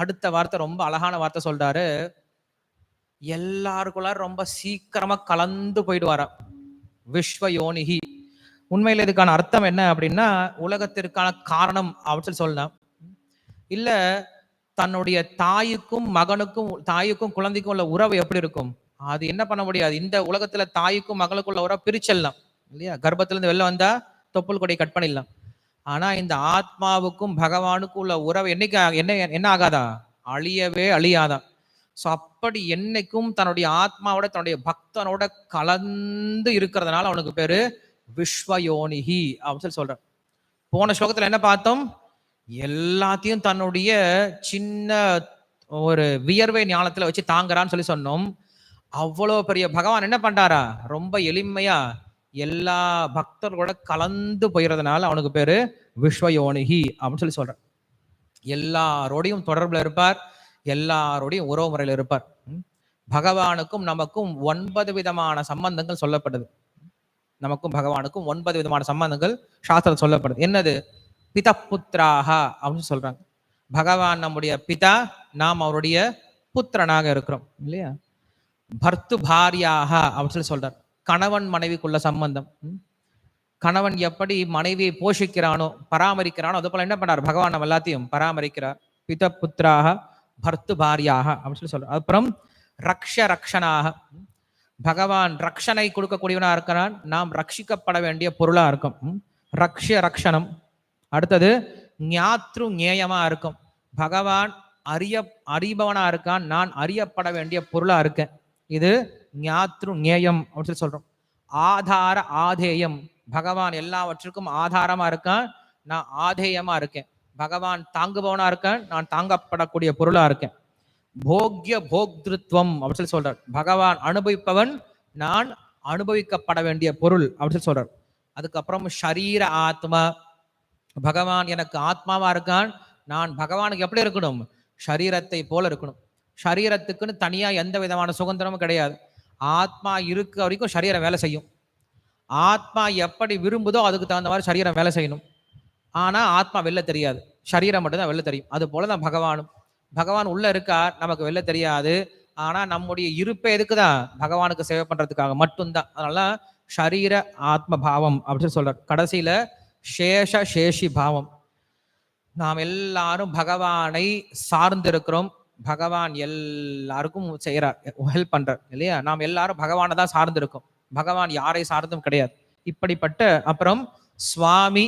அடுத்த வார்த்தை ரொம்ப அழகான வார்த்தை சொல்றாரு. எல்லாருக்குள்ளாரும் ரொம்ப சீக்கிரமா கலந்து போயிடுவாரா விஸ்வயோனிஹி. உண்மையில இதுக்கான அர்த்தம் என்ன அப்படின்னா, உலகத்திற்கான காரணம் அப்படின்னு சொல்லலாம். இல்ல தன்னுடைய தாய்க்கும் மகனுக்கும், தாய்க்கும் குழந்தைக்கும் உள்ள உறவு எப்படி இருக்கும், அது என்ன பண்ண முடியாது. இந்த உலகத்துல தாய்க்கும் மகளுக்கும் உள்ள உறவு பிரிச்சிடலாம் இல்லையா. கர்ப்பத்துல இருந்து வெளில வந்தா தொப்புள் கொடி கட் பண்ணிடலாம். ஆனா இந்த ஆத்மாவுக்கும் பகவானுக்கும் உள்ள உறவு என்னைக்கு என்ன ஆகாதா, அழியவே அழியாதான். ஸோ அப்படி என்னைக்கும் தன்னுடைய ஆத்மாவோட தன்னுடைய பக்தனோட கலந்து இருக்கிறதுனால அவனுக்கு பேரு விஸ்வயோனிஹி அப்படின்னு சொல்லி சொல்ற. போன ஸ்லோகத்துல என்ன பார்த்தோம், எல்லாத்தையும் தன்னுடைய சின்ன ஒரு வியர்வை ஞானத்துல வச்சு தாங்குறான்னு சொல்லி சொன்னோம். அவ்வளவு பெரிய பகவான் என்ன பண்றாரா, ரொம்ப எளிமையா எல்லா பக்தர்களோட கலந்து போயிறதுனால அவனுக்கு பேரு விஸ்வயோனிகி அப்படின்னு சொல்லி சொல்றார். எல்லாரோடையும் தொடர்புல இருப்பார், எல்லாரோடையும் உறவு முறையில் இருப்பார். பகவானுக்கும் நமக்கும் 9 விதமான சம்பந்தங்கள் சொல்லப்படுது. நமக்கும் பகவானுக்கும் 9 விதமான சம்பந்தங்கள் சாஸ்திரம் சொல்லப்படுது. என்னது? பித புத்திராக அப்படின்னு சொல்றாங்க. பகவான் நம்முடைய பிதா, நாம் அவருடைய புத்திரனாக இருக்கிறோம் இல்லையா? பர்த்து பாரியாக அப்படின்னு சொல்லி சொல்றார். கணவன் மனைவிக்குள்ள சம்பந்தம். கணவன் எப்படி மனைவியை போஷிக்கிறானோ பராமரிக்கிறானோ அது போல என்ன பண்றார்? பகவான் நம்ம எல்லாத்தையும் பராமரிக்கிறார். பித புத்திராக பர்த்து பாரியாக அப்படின்னு சொல்லி சொல்றார். அப்புறம் ரக்ஷ ரக்ஷனாக, பகவான் ரக்ஷனை கொடுக்கக்கூடியவனா இருக்கிறான், நாம் ரட்சிக்கப்பட வேண்டிய பொருளா இருக்கும். ரக்ஷ ரக்ஷனம். அடுத்தது ஞாத்ரு ஞேயமா இருக்கும். பகவான் அறிபவனா இருக்கான், நான் அறியப்பட வேண்டிய பொருளா இருக்கேன். இது ஞாத்ரு ஞேயம் அப்படின்னு சொல்லி சொல்றோம். ஆதார ஆதேயம், பகவான் எல்லாவற்றுக்கும் ஆதாரமா இருக்கான், நான் ஆதேயமா இருக்கேன். பகவான் தாங்குபவனா இருக்கேன், நான் தாங்கப்படக்கூடிய பொருளா இருக்கேன். போக்ய போக்திருத்துவம் அப்படின்னு சொல்லி சொல்றார். பகவான் அனுபவிப்பவன், நான் அனுபவிக்கப்பட வேண்டிய பொருள் அப்படின்னு சொல்லி சொல்றார். அதுக்கப்புறம் ஷரீர ஆத்மா, பகவான் எனக்கு ஆத்மாவா இருக்கான், நான் பகவானுக்கு எப்படி இருக்கணும்? ஷரீரத்தை போல இருக்கணும். ஷரீரத்துக்குன்னு தனியா எந்த விதமான சுதந்திரமும் கிடையாது. ஆத்மா இருக்க வரைக்கும் சரீரம் வேலை செய்யும். ஆத்மா எப்படி விரும்புதோ அதுக்கு தகுந்த மாதிரி சரீரம் வேலை செய்யணும். ஆனா ஆத்மா வெளில தெரியாது, சரீரம் மட்டும்தான் வெளில தெரியும். அது போலதான் பகவானும். பகவான் உள்ள இருக்கார், நமக்கு வெளில தெரியாது. ஆனா நம்முடைய இருப்பே எதுக்குதான்? பகவானுக்கு சேவை பண்றதுக்காக மட்டும்தான். அதனால ஷரீர ஆத்ம பாவம் அப்படின்னு சொல்றார். கடைசியில சேஷ சேஷி பாவம். நாம் எல்லாரும் பகவானை சார்ந்து இருக்கிறோம். பகவான் எல்லாருக்கும் செய்யறார், ஹெல்ப் பண்றார் இல்லையா? நாம் எல்லாரும் பகவானை தான் சார்ந்து இருக்கோம். பகவான் யாரை சார்ந்தும் கிடையாது. இப்படிப்பட்ட அப்புறம் சுவாமி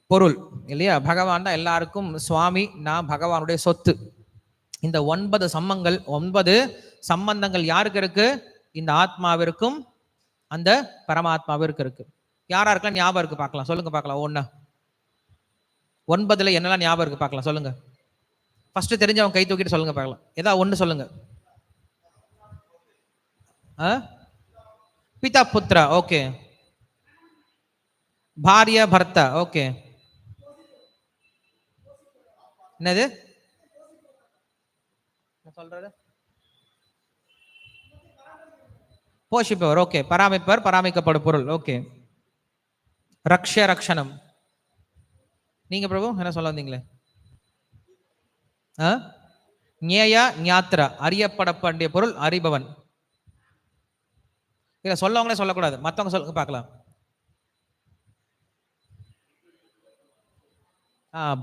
பொருள் இல்லையா? பகவான் தான் எல்லாருக்கும் சுவாமி, நான் பகவானுடைய சொத்து. இந்த 9 சம்பந்தங்கள் யாருக்கு இருக்கு? இந்த ஆத்மாவிற்கும் அந்த பரமாத்மாவிற்கு இருக்கு. யாரா இருக்கலாம் ஞாபகம் இருக்கு? பார்க்கலாம், சொல்லுங்க பார்க்கலாம். ஒண்ணு 9 என்னெல்லாம் ஞாபகம் இருக்கு பார்க்கலாம், சொல்லுங்க. ஃபர்ஸ்ட் தெரிஞ்சவங்க கை தூக்கிட்டு சொல்லுங்க பார்க்கலாம். ஏதாவது ஒண்ணு சொல்லுங்க. பிதா புத்ரா, ஓகே. பாரியா பர்த்தா, ஓகே. என்னது சொல்றது? போஷிப்பவர், ஓகே. பராமரிப்பவர், பராமரிக்கப்படும் பொருள், ஓகே. ரக்ஷ ரக்ஷனம். நீங்க பிரபு என்ன சொல்ல வந்தீங்களே? ஞேயா ஞாத்ரா, அறியப்பட வேண்டிய பொருள், அறிபவன். இல்ல சொல்லவங்களே சொல்லக்கூடாது, மத்தவங்க சொல்லுங்க பார்க்கலாம்.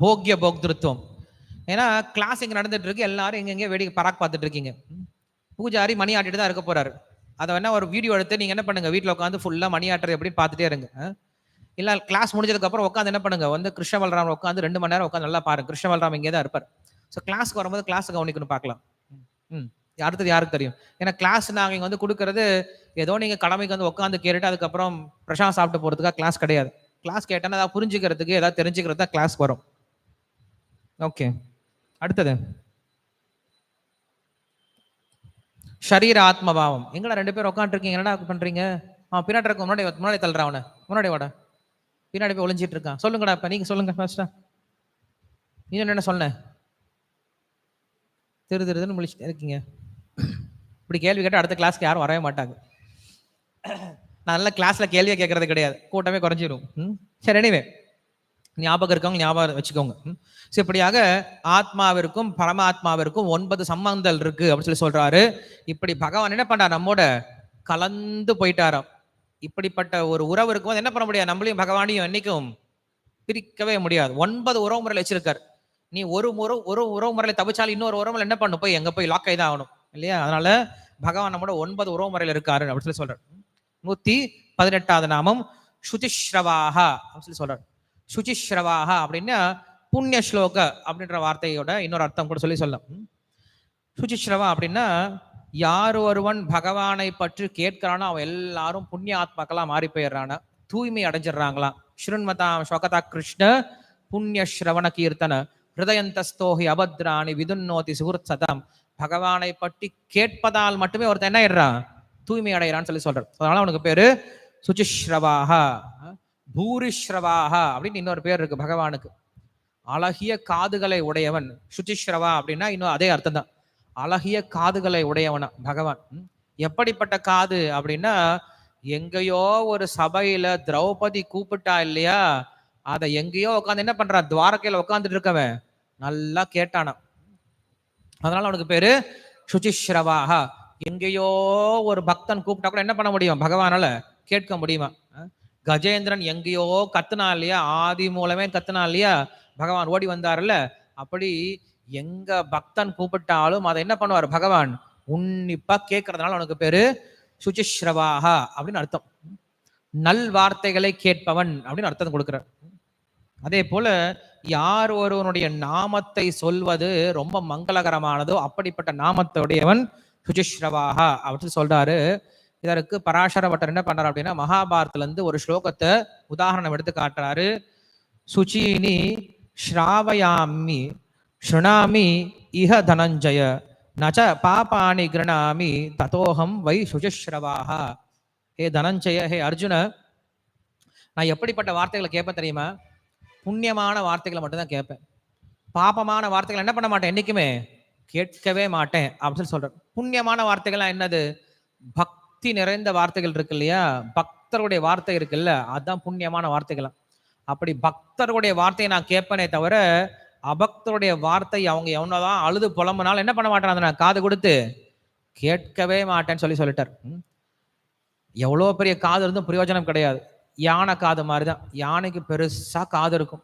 போக்ய போக்திருத்துவம். ஏன்னா கிளாஸ் இங்க நடந்துட்டு இருக்கு, எல்லாரும் எங்க வேடிக்கை பராக் பார்த்துட்டு இருக்கீங்க. பூஜாரி மணி ஆட்டிட்டு தான் இருக்க போறாரு. அதை வேணா ஒரு வீடியோ எடுத்து நீங்க என்ன பண்ணுங்க, வீட்டில் உட்காந்து ஃபுல்லா மணி ஆட்டுறது எப்படின்னு பார்த்துட்டே இருங்க. இல்ல கிளாஸ் முடிஞ்சதுக்கு அப்புறம் உட்காந்து என்ன பண்ணுங்க, வந்து கிருஷ்ண பலராம் உட்காந்து 2 மணி நேரம் உட்காந்து நல்லா பாருங்க. கிருஷ்ண பலராம் இங்கே தான் இருப்பார். ஸோ கிளாஸ்க்கு வரும்போது கிளாஸ் கவனிக்கணும், பார்க்கலாம். அடுத்தது யாருக்கு தெரியும்? ஏன்னா கிளாஸ் நாங்கள் இங்கே வந்து கொடுக்கறது ஏதோ நீங்க கடமைக்கு வந்து உட்காந்து கேட்டுட்டு அதுக்கப்புறம் பிரசாதம் சாப்பிட்டு போறதுக்காக கிளாஸ் கிடையாது. கிளாஸ் கேட்டேன்னா அதை புரிஞ்சுக்கிறதுக்கு, ஏதாவது தெரிஞ்சுக்கிறது தான் கிளாஸ் வரும். ஓகே, அடுத்தது ஷரீர ஆத்மபாவம். எங்கடா 2 பேர் உட்காந்துருக்கீங்க, என்னடா பண்றீங்க? பின்னாடி இருக்க முன்னாடி தள்ளுறான் அவனை, முன்னாடி வாடா. பின்னாடி போய் ஒளிஞ்சிட்டு இருக்கான். சொல்லுங்கடா, இப்ப நீங்க சொல்லுங்க ஃபர்ஸ்டா. நீ என்ன சொன்ன? திருதுன்னு முழிச்சுட்டு இருக்கீங்க. இப்படி கேள்வி கேட்டால் அடுத்த கிளாஸ்க்கு யாரும் வரவே மாட்டாங்க. நல்ல கிளாஸ்ல கேள்வியை கேட்கறது கிடையாது, கூட்டமே குறைஞ்சிரும். சரி, எனிவே ஞாபகம் இருக்கவங்க ஞாபகம் வச்சுக்கோங்க. ஸோ இப்படியாக ஆத்மாவிற்கும் பரமாத்மாவிற்கும் 9 சம்பந்தங்கள் இருக்கு அப்படின்னு சொல்றாரு. இப்படி பகவான் என்ன பண்றார்? நம்மோட கலந்து போயிட்டாராம். இப்படிப்பட்ட ஒரு உறவு இருக்கும்போது என்ன பண்ண முடியாது? நம்மளையும் பகவானையும் என்னைக்கும் பிரிக்கவே முடியாது. 9 உறவு முறையில் வச்சிருக்காரு. நீ ஒரு உறவு முறையில தவிச்சாலும் இன்னொரு உறவு எஎன்ன பண்ணும்? போய் எங்க போய் லாக் ஆகிதான் ஆகணும் இல்லையா? அதனால பகவான் நம்மோட 9 உறவு முறையில் இருக்காரு அப்படின்னு சொல்லி சொல்றாரு. 118வது நாமம் சுச்சிஸ்ரவாஹா அப்படின்னு சொல்லி சொல்றாரு. சுச்சிஸ்ரவாஹா அப்படின்னா புண்ணிய ஸ்லோக அப்படின்ற வார்த்தையோட இன்னொரு அர்த்தம் கூட சொல்லலாம். சுச்சிஸ்ரவா அப்படின்னா யார் ஒருவன் பகவானை பற்றி கேட்கிறானோ அவன் எல்லாரும் புண்ணிய ஆத்மாக்களா மாறி போயிடுறானா, தூய்மை அடைஞ்சிடறாங்களாம். ஸ்ருண்மதாம் ஸ்வகதா கிருஷ்ண புண்ணிய ஸ்ரவண கீர்த்தன ஹிருதயந்தஸ்தோஹி அபத்ராணி விதுன்னோதி சுகுர்த் சதம். பகவானை பற்றி கேட்பதால் மட்டுமே ஒருத்தன் என்ன ஆயிடுறான்? தூய்மை அடைகிறான்னு சொல்லி சொல்றார். அதனால அவனுக்கு பேரு சுச்சிஸ்ரவாக, பூரிஸ்ரவாக அப்படின்னு இன்னொரு பேர் இருக்கு பகவானுக்கு. அழகிய காதுகளை உடையவன். சுச்சிஸ்ரவா அப்படின்னா இன்னும் அதே அர்த்தம் தான். அழகிய காதுகளை உடையவனா பகவான். எப்படிப்பட்ட காது அப்படின்னா, எங்கேயோ ஒரு சபையில திரௌபதி கூப்பிட்டா இல்லையா, அதை எங்கேயோ உட்காந்து என்ன பண்றான், துவாரகையில உட்காந்துட்டு இருக்கவன் நல்லா கேட்டானா. அதனால அவனுக்கு பேரு சுச்சிஸ்ரவாக. எங்கேயோ ஒரு பக்தன் கூப்பிட்டா கூட என்ன பண்ண முடியும், பகவானால கேட்க முடியுமா? கஜேந்திரன் எங்கேயோ கத்துனா இல்லையா, ஆதி மூலமே கத்துனா இல்லையா, பகவான் ஓடி வந்தாருல்ல. அப்படி எங்க பக்தன் கூப்பிட்டாலும் அதை என்ன பண்ணுவார் பகவான், உன்னிப்பா கேட்கறதுனால அவனுக்கு பேரு சுச்சிஸ்ரவாக அப்படின்னு அர்த்தம். நல் வார்த்தைகளை கேட்பவன் அப்படின்னு அர்த்தம் கொடுக்கிறார். அதே போல யார் ஒருவனுடைய நாமத்தை சொல்வது ரொம்ப மங்களகரமானதோ அப்படிப்பட்ட நாமத்துடையவன் சுச்சிஸ்ரவாக அப்படின்னு சொல்றாரு. இதற்கு பராசர பட்டர் என்ன பண்றாரு அப்படின்னா, மகாபாரத்துல இருந்து ஒரு ஸ்லோகத்தை உதாரணம் எடுத்து காட்டுறாரு. சுச்சீனி ஸ்ராவயாமி ஸ்ருணாமி இஹ தனஞ்சய நச்ச பாபாணி கிருணாமி ததோகம் வை சுச்சிஸ்ரவாக. ஹே தனஞ்சய, ஹே அர்ஜுன, நான் எப்படிப்பட்ட வார்த்தைகளை கேட்பேன் தெரியுமா? புண்ணியமான வார்த்தைகளை மட்டும்தான் கேட்பேன். பாபமான வார்த்தைகள் என்ன பண்ண மாட்டேன், என்னைக்குமே கேட்கவே மாட்டேன் அப்படின்னு சொல்றேன். புண்ணியமான வார்த்தைகள்லாம் என்னது? பக்தி நிறைந்த வார்த்தைகள் இருக்கு இல்லையா, பக்தருடைய வார்த்தை இருக்குல்ல, அதுதான் புண்ணியமான வார்த்தைகள். அப்படி பக்தருடைய வார்த்தையை நான் கேட்பேனே தவிர, அபக்தருடைய வார்த்தை அவங்க எவனதான் அழுது புலம்புனாலும் என்ன பண்ண மாட்டேன், அதை நான் காது கொடுத்து கேட்கவே மாட்டேன்னு சொல்லிட்டார். எவ்வளோ பெரிய காது இருந்தும் பிரயோஜனம் கிடையாது. யானை காது மாதிரிதான். யானைக்கு பெருசா காது இருக்கும்.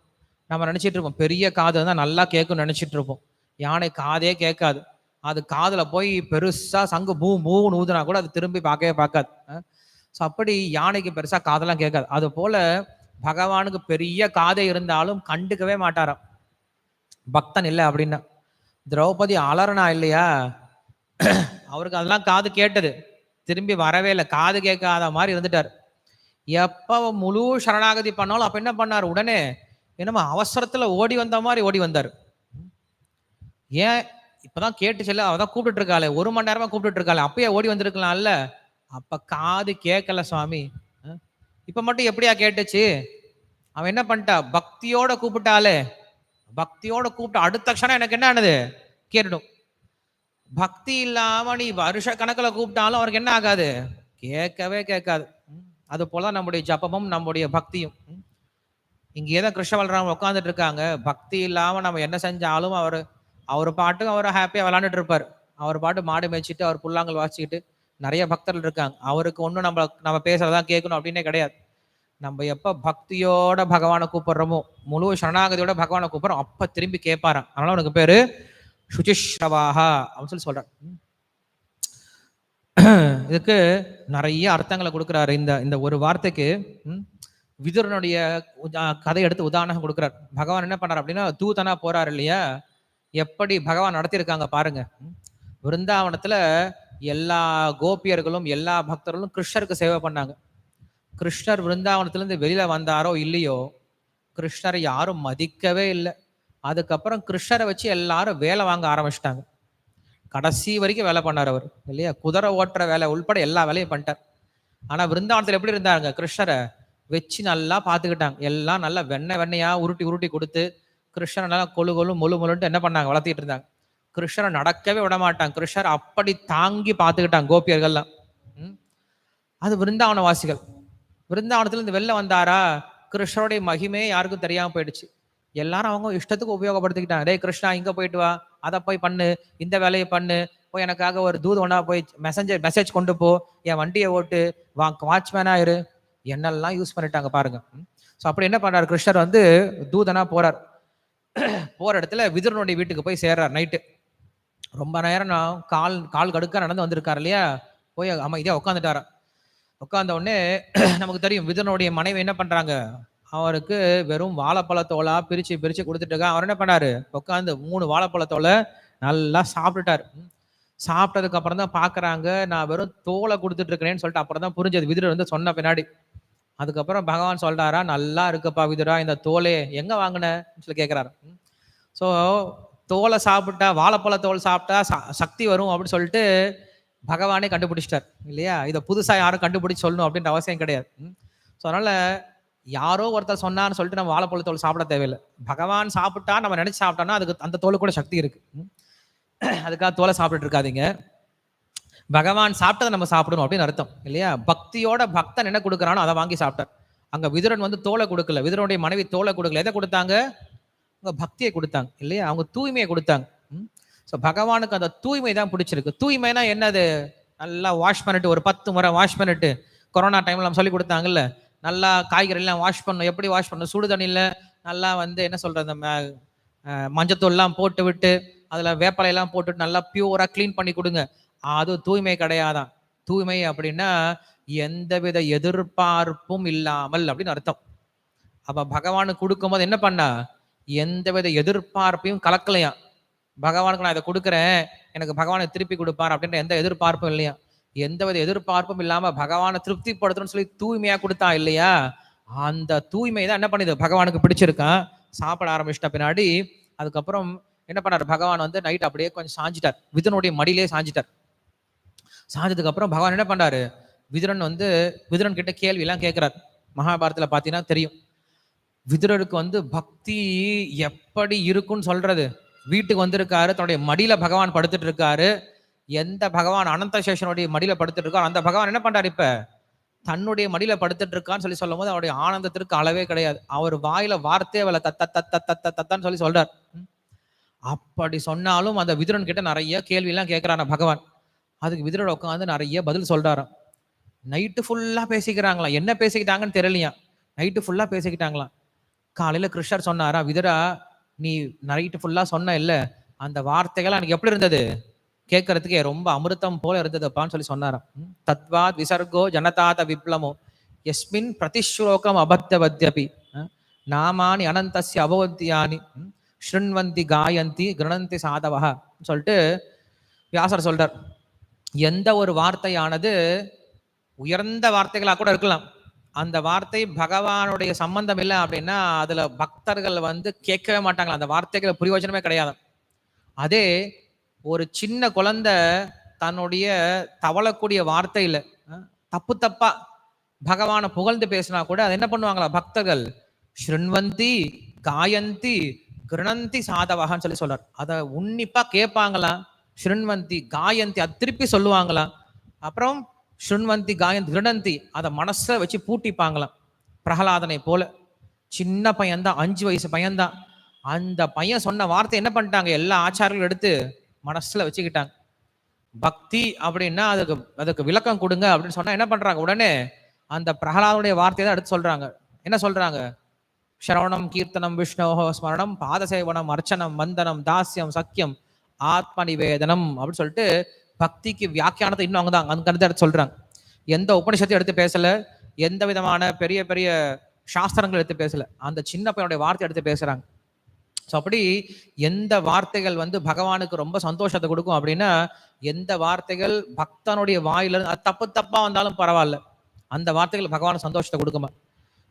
நம்ம நினைச்சிட்டு இருப்போம் பெரிய காது தான் நல்லா கேட்கும்னு நினைச்சிட்டு இருப்போம். யானை காதே கேட்காது. அது காதுல போய் பெருசா சங்கு மூணு ஊதுனா கூட அது திரும்பி பார்க்கவே பார்க்காது. ஸோ அப்படி யானைக்கு பெருசா காதெல்லாம் கேட்காது. அது போல பகவானுக்கு பெரிய காதை இருந்தாலும் கண்டுக்கவே மாட்டாராம் பக்தன் இல்லை அப்படின்னா. திரௌபதி அலறனா இல்லையா, அவருக்கு அதெல்லாம் காது கேட்டது, திரும்பி வரவே இல்லை, காது கேட்காத மாதிரி இருந்துட்டார். எப்ப முழு சரணாகதி பண்ணாலும் அப்ப என்ன பண்ணார், உடனே என்னமோ அவசரத்துல ஓடி வந்த மாதிரி ஓடி வந்தார். ஏன் இப்பதான் கேட்டு செல்ல, அவதான் கூப்பிட்டு இருக்காளே, 1 மணி நேரமா கூப்பிட்டு இருக்காளே, அப்பயே ஓடி வந்திருக்கலாம்ல. அப்ப காது கேட்கல சுவாமி, இப்ப மட்டும் எப்படியா கேட்டுச்சு? அவன் என்ன பண்ணிட்டா, பக்தியோட கூப்பிட்டாலே, பக்தியோட கூப்பிட்ட அடுத்த க்ஷணம் எனக்கு என்ன ஆனது, கேட்டுடும். பக்தி இல்லாம நீ வருஷ கணக்கில் கூப்பிட்டாலும் அவருக்கு என்ன ஆகாது, கேட்கவே கேட்காது. அது போல நம்முடைய ஜபமும் நம்முடைய பக்தியும். இங்க ஏதோ கிருஷ்ணவல்ராம உட்காந்துட்டு இருக்காங்க, பக்தி இல்லாம நம்ம என்ன செஞ்சாலும் அவர் பாட்டுக்கு அவர் ஹாப்பியா விளாண்டுட்டு இருப்பார். அவர் பாட்டு மாடு மேய்ச்சிட்டு அவர் புல்லாங்கல் வாசிக்கிட்டு நிறைய பக்தர்கள் இருக்காங்க. அவருக்கு ஒன்றும் நம்ம பேசுறதான் கேட்கணும் அப்படின்னே கிடையாது. நம்ம எப்ப பக்தியோட பகவானை கூப்பிடுறோமோ, முழு சரணாகதியோட பகவானை கூப்பிடுறோம், அப்ப திரும்பி கேட்பாரான். அதனால உனக்கு பேரு சுச்சிஸ்ரவாஹா அப்படின்னு சொல்றார். இதுக்கு நிறைய அர்த்தங்களை கொடுக்குறாரு. இந்த ஒரு வார்த்தைக்கு விதுரனுடைய கதை எடுத்து உதாரணம் கொடுக்குறார். பகவான் என்ன பண்றார் அப்படின்னா, தூதனா போறாரு இல்லையா, எப்படி பகவான் நடத்தியிருக்காங்க பாருங்க. விருந்தாவனத்துல எல்லா கோபியர்களும் எல்லா பக்தர்களும் கிருஷ்ணருக்கு சேவை பண்ணாங்க. கிருஷ்ணர் விருந்தாவனத்திலிருந்து வெளியில வந்தாரோ இல்லையோ, கிருஷ்ணரை யாரும் மதிக்கவே இல்லை. அதுக்கப்புறம் கிருஷ்ணரை வச்சு எல்லாரும் வேலை வாங்க ஆரம்பிச்சிட்டாங்க. கடைசி வரைக்கும் வேலை பண்ணார் அவர் இல்லையா, குதிரை ஓட்டுற வேலை உள்பட எல்லா வேலையும் பண்ணிட்டார். ஆனா விருந்தாவனத்தில் எப்படி இருந்தாங்க, கிருஷ்ணரை வச்சு நல்லா பார்த்துக்கிட்டாங்க. எல்லாம் நல்லா வெண்ணையா உருட்டி கொடுத்து கிருஷ்ணரை நல்லா கொழு முழுன்ட்டு என்ன பண்ணாங்க, வளர்த்திட்டு இருந்தாங்க. கிருஷ்ணரை நடக்கவே விட மாட்டாங்க. கிருஷ்ணர் அப்படி தாங்கி பார்த்துக்கிட்டாங்க கோபியர்கள்லாம். அது விருந்தாவன வாசிகள். விருந்தாவனத்துல இருந்து வெளில வந்தாரா, கிருஷ்ணருடைய மகிமே யாருக்கும் தெரியாம போயிடுச்சு. எல்லாரும் அவங்க இஷ்டத்துக்கு உபயோகப்படுத்திக்கிட்டாங்க. டேய் கிருஷ்ணா, இங்க போயிட்டு வா, அதை போய் பண்ணு, இந்த வேலையை பண்ணு, போய் எனக்காக ஒரு தூதனா போய் மெசேஜ் கொண்டு போ, என் வண்டியை ஓட்டு, வாட்ச்மேனா இரு, என்னெல்லாம் யூஸ் பண்ணிட்டாங்க பாருங்க. ஸோ அப்படி என்ன பண்றாரு, கிருஷ்ணர் வந்து தூதனா போறார். போற இடத்துல விதுரனுடைய வீட்டுக்கு போய் சேர்றார். நைட்டு ரொம்ப நேரம் கால் கடுக்க நடந்து வந்திருக்காரு இல்லையா, போய் அமைதியா உட்காந்துட்டாரா. உட்கார்ந்த உடனே நமக்கு தெரியும் விதுரனுடைய மனைவி என்ன பண்றாங்க, அவருக்கு வெறும் வாழைப்பழத்தோலா பிரிச்சு கொடுத்துட்டு இருக்கா. அவர் என்ன பண்ணாரு, உட்காந்து 3 வாழைப்பழத்தோலை நல்லா சாப்பிட்டுட்டாரு. சாப்பிட்டதுக்கு அப்புறம் தான் பாக்குறாங்க, நான் வெறும் தோலை கொடுத்துட்டு இருக்கிறேன்னு சொல்லிட்டு அப்புறம் தான் புரிஞ்சது விதுரர் வந்து சொன்ன பின்னாடி. அதுக்கப்புறம் பகவான் சொல்றாரா, நல்லா இருக்குப்பா விதுரா, இந்த தோலை எங்க வாங்கினன்னு சொல்லி கேட்கிறாரு. ஸோ தோலை சாப்பிட்டா, வாழைப்பழ தோல் சாப்பிட்டா சக்தி வரும் அப்படின்னு சொல்லிட்டு பகவானே கண்டுபிடிச்சிட்டார் இல்லையா? இதை புதுசா யாரும் கண்டுபிடிச்சு சொல்லணும் அப்படின்ற அவசியம் கிடையாது. ஸோ அதனால யாரோ ஒருத்தர் சொன்னான்னு சொல்லிட்டு நம்ம வாழைப்பழ தோல் சாப்பிட தேவையில்லை. பகவான் சாப்பிட்டா நம்ம நினைச்சு சாப்பிட்டோம்னா அதுக்கு அந்த தோல் கூட சக்தி இருக்கு. அதுக்காக தோலை சாப்பிட்டுட்டு இருக்காதீங்க. பகவான் சாப்பிட்டதை நம்ம சாப்பிடணும் அப்படின்னு அர்த்தம் இல்லையா? பக்தியோட பக்தன் என்ன கொடுக்குறானோ அதை வாங்கி சாப்பிட்டார். அங்க விதுரன் வந்து தோலை கொடுக்கல, விதுரனுடைய மனைவி தோலை கொடுக்கல. எதை கொடுத்தாங்க? அவங்க பக்தியை கொடுத்தாங்க இல்லையா? அவங்க தூய்மையை கொடுத்தாங்க. ஸோ பகவானுக்கு அந்த தூய்மை தான் பிடிச்சிருக்கு. தூய்மைனா என்னது? நல்லா வாஷ் பண்ணிட்டு, ஒரு 10 முறை வாஷ் பண்ணிட்டு, கொரோனா டைம்ல நம்ம சொல்லி கொடுத்தாங்கல்ல, நல்லா காய்கறிலாம் வாஷ் பண்ணணும். எப்படி வாஷ் பண்ணணும்? சுடு தண்ணியில் நல்லா வந்து என்ன சொல்றது, மஞ்சத்தூள்லாம் போட்டு விட்டு அதில் வேப்பலையெல்லாம் போட்டுட்டு நல்லா பியூராக க்ளீன் பண்ணி கொடுங்க. அது தூய்மை கிடையாதான். தூய்மை அப்படின்னா எந்தவித எதிர்பார்ப்பும் இல்லாமல் அப்படின்னு அர்த்தம். அப்ப பகவானுக்கு கொடுக்கும்போது என்ன பண்ணா? எந்தவித எதிர்பார்ப்பையும் கலக்கலையா. பகவானுக்கு நான் இதை கொடுக்குறேன், எனக்கு பகவானை திருப்பி கொடுப்பார் அப்படின்ற எந்த எதிர்பார்ப்பும் இல்லையா? எந்தவித எதிர்பார்ப்பும் இல்லாம பகவானை திருப்திப்படுத்தணும்னு சொல்லி தூய்மையா கொடுத்தா இல்லையா? அந்த தூய்மை தான் என்ன பண்ணுது? பகவானுக்கு பிடிச்சிருக்கான். சாப்பிட ஆரம்பிச்சிட்ட பின்னாடி அதுக்கப்புறம் என்ன பண்ணார்? பகவான் வந்து நைட் அப்படியே கொஞ்சம் சாஞ்சிட்டார், விதுரனுடைய மடியிலே சாஞ்சிட்டார். சாஞ்சதுக்கு அப்புறம் பகவான் என்ன பண்றாரு? விதுரன் கிட்ட கேள்வி எல்லாம் கேட்கிறார். மகாபாரதத்துல பாத்தீங்கன்னா தெரியும். விதுரருக்கு வந்து பக்தி எப்படி இருக்குன்னு சொல்றது. வீட்டுக்கு வந்திருக்காரு, தன்னுடைய மடியில பகவான் படுத்துட்டு இருக்காரு. எந்த பகவான் அனந்த சேஷனுடைய மடியில படுத்துட்டு இருக்காரு, அந்த பகவான் என்ன பண்றாரு? இப்ப தன்னுடைய மடியில படுத்துட்டு இருக்கான்னு சொல்லும் போது அவருடைய ஆனந்தத்திற்கு அளவே கிடையாது. அவர் வாயில வார்த்தையே வரல, தத்த தத்த தத்த தத்தான்னு சொல்லி சொல்றார். அப்படி சொன்னாலும் அந்த விதுரன் கிட்ட நிறைய கேள்வி எல்லாம் கேட்கிறான பகவான். அதுக்கு விதுரன் உட்காந்து நிறைய பதில் சொல்றாராம். நைட்டு ஃபுல்லா பேசிக்கிறாங்களாம். என்ன பேசிக்கிட்டாங்கன்னு தெரியலையா? நைட்டு ஃபுல்லா பேசிக்கிட்டாங்களாம். காலையில கிருஷ்ணர் சொன்னாரா, விதுரா நீ நைட்டு ஃபுல்லா சொன்ன இல்ல, அந்த வார்த்தைகள் எனக்கு எப்படி இருந்தது? கேட்கறதுக்கே ரொம்ப அமிர்தம் போல இருந்ததுப்பான்னு சொல்லி சொன்னாராம். தத்வாத் விசர்கோ ஜனதாத விப்ளமோ எஸ்மின் பிரதிஸ்லோகம் அபத்தவத்யபி நாமானி அனந்தஸ்ய அபவத்தியானி ஸ்ருண்வந்தி காயந்தி கிருணந்தி சாதவா சொல்லிட்டு வியாசர் சொல்றார். எந்த ஒரு வார்த்தையானது உயர்ந்த வார்த்தைகளா கூட இருக்கலாம், அந்த வார்த்தை பகவானுடைய சம்பந்தம் இல்லை அப்படின்னா அதுல பக்தர்கள் வந்து கேட்கவே மாட்டாங்களா, அந்த வார்த்தைகள் பிரயோஜனமே கிடையாது. அதே ஒரு சின்ன குழந்தை தன்னுடைய தவளக்கூடிய வார்த்தையில தப்பு தப்பா பகவானை புகழ்ந்து பேசினா கூட அதை என்ன பண்ணுவாங்களா பக்தர்கள்? ஸ்ருண்வந்தி காயந்தி கிருணந்தி சாதவகான்னு சொல்லி சொல்றார். அதை உன்னிப்பா கேட்பாங்களாம். ஸ்ருண்வந்தி காயந்தி அது திருப்பி சொல்லுவாங்களாம். அப்புறம் ஸ்ருண்வந்தி காயந்தி கிருணந்தி அதை மனசை வச்சு பூட்டிப்பாங்களாம். பிரகலாதனை போல சின்ன பையன்தான், 5 வயசு பையன்தான். அந்த பையன் சொன்ன வார்த்தை என்ன பண்ணிட்டாங்க? எல்லா ஆச்சாரங்களும் எடுத்து மனசுல வச்சுக்கிட்டாங்க. பக்தி அப்படின்னா அதுக்கு விளக்கம் கொடுங்க அப்படின்னு சொன்னா என்ன பண்றாங்க? உடனே அந்த பிரகலாதனுடைய வார்த்தையை தான் எடுத்து சொல்றாங்க. என்ன சொல்றாங்க? ஸ்ரவணம் கீர்த்தனம் விஷ்ணோஹோ ஸ்மரணம் பாதசேவனம் அர்ச்சனம் வந்தனம் தாஸ்யம் சக்கியம் ஆத்ம நிவேதனம் அப்படின்னு சொல்லிட்டு பக்திக்கு வியாக்கியானத்தை இன்னும் அங்கதான் அங்க எடுத்து சொல்றாங்க. எந்த உபனிஷத்தையும் எடுத்து பேசல, எந்த விதமான பெரிய பெரிய சாஸ்திரங்கள் எடுத்து பேசல, அந்த சின்ன பையனுடைய வார்த்தை எடுத்து பேசுறாங்க. ஸோ அப்படி எந்த வார்த்தைகள் வந்து பகவானுக்கு ரொம்ப சந்தோஷத்தை கொடுக்கும் அப்படின்னா எந்த வார்த்தைகள் பக்தனுடைய வாயில தப்பு தப்பா வந்தாலும் பரவாயில்ல, அந்த வார்த்தைகள் பகவானுக்கு சந்தோஷத்தை கொடுக்குமா.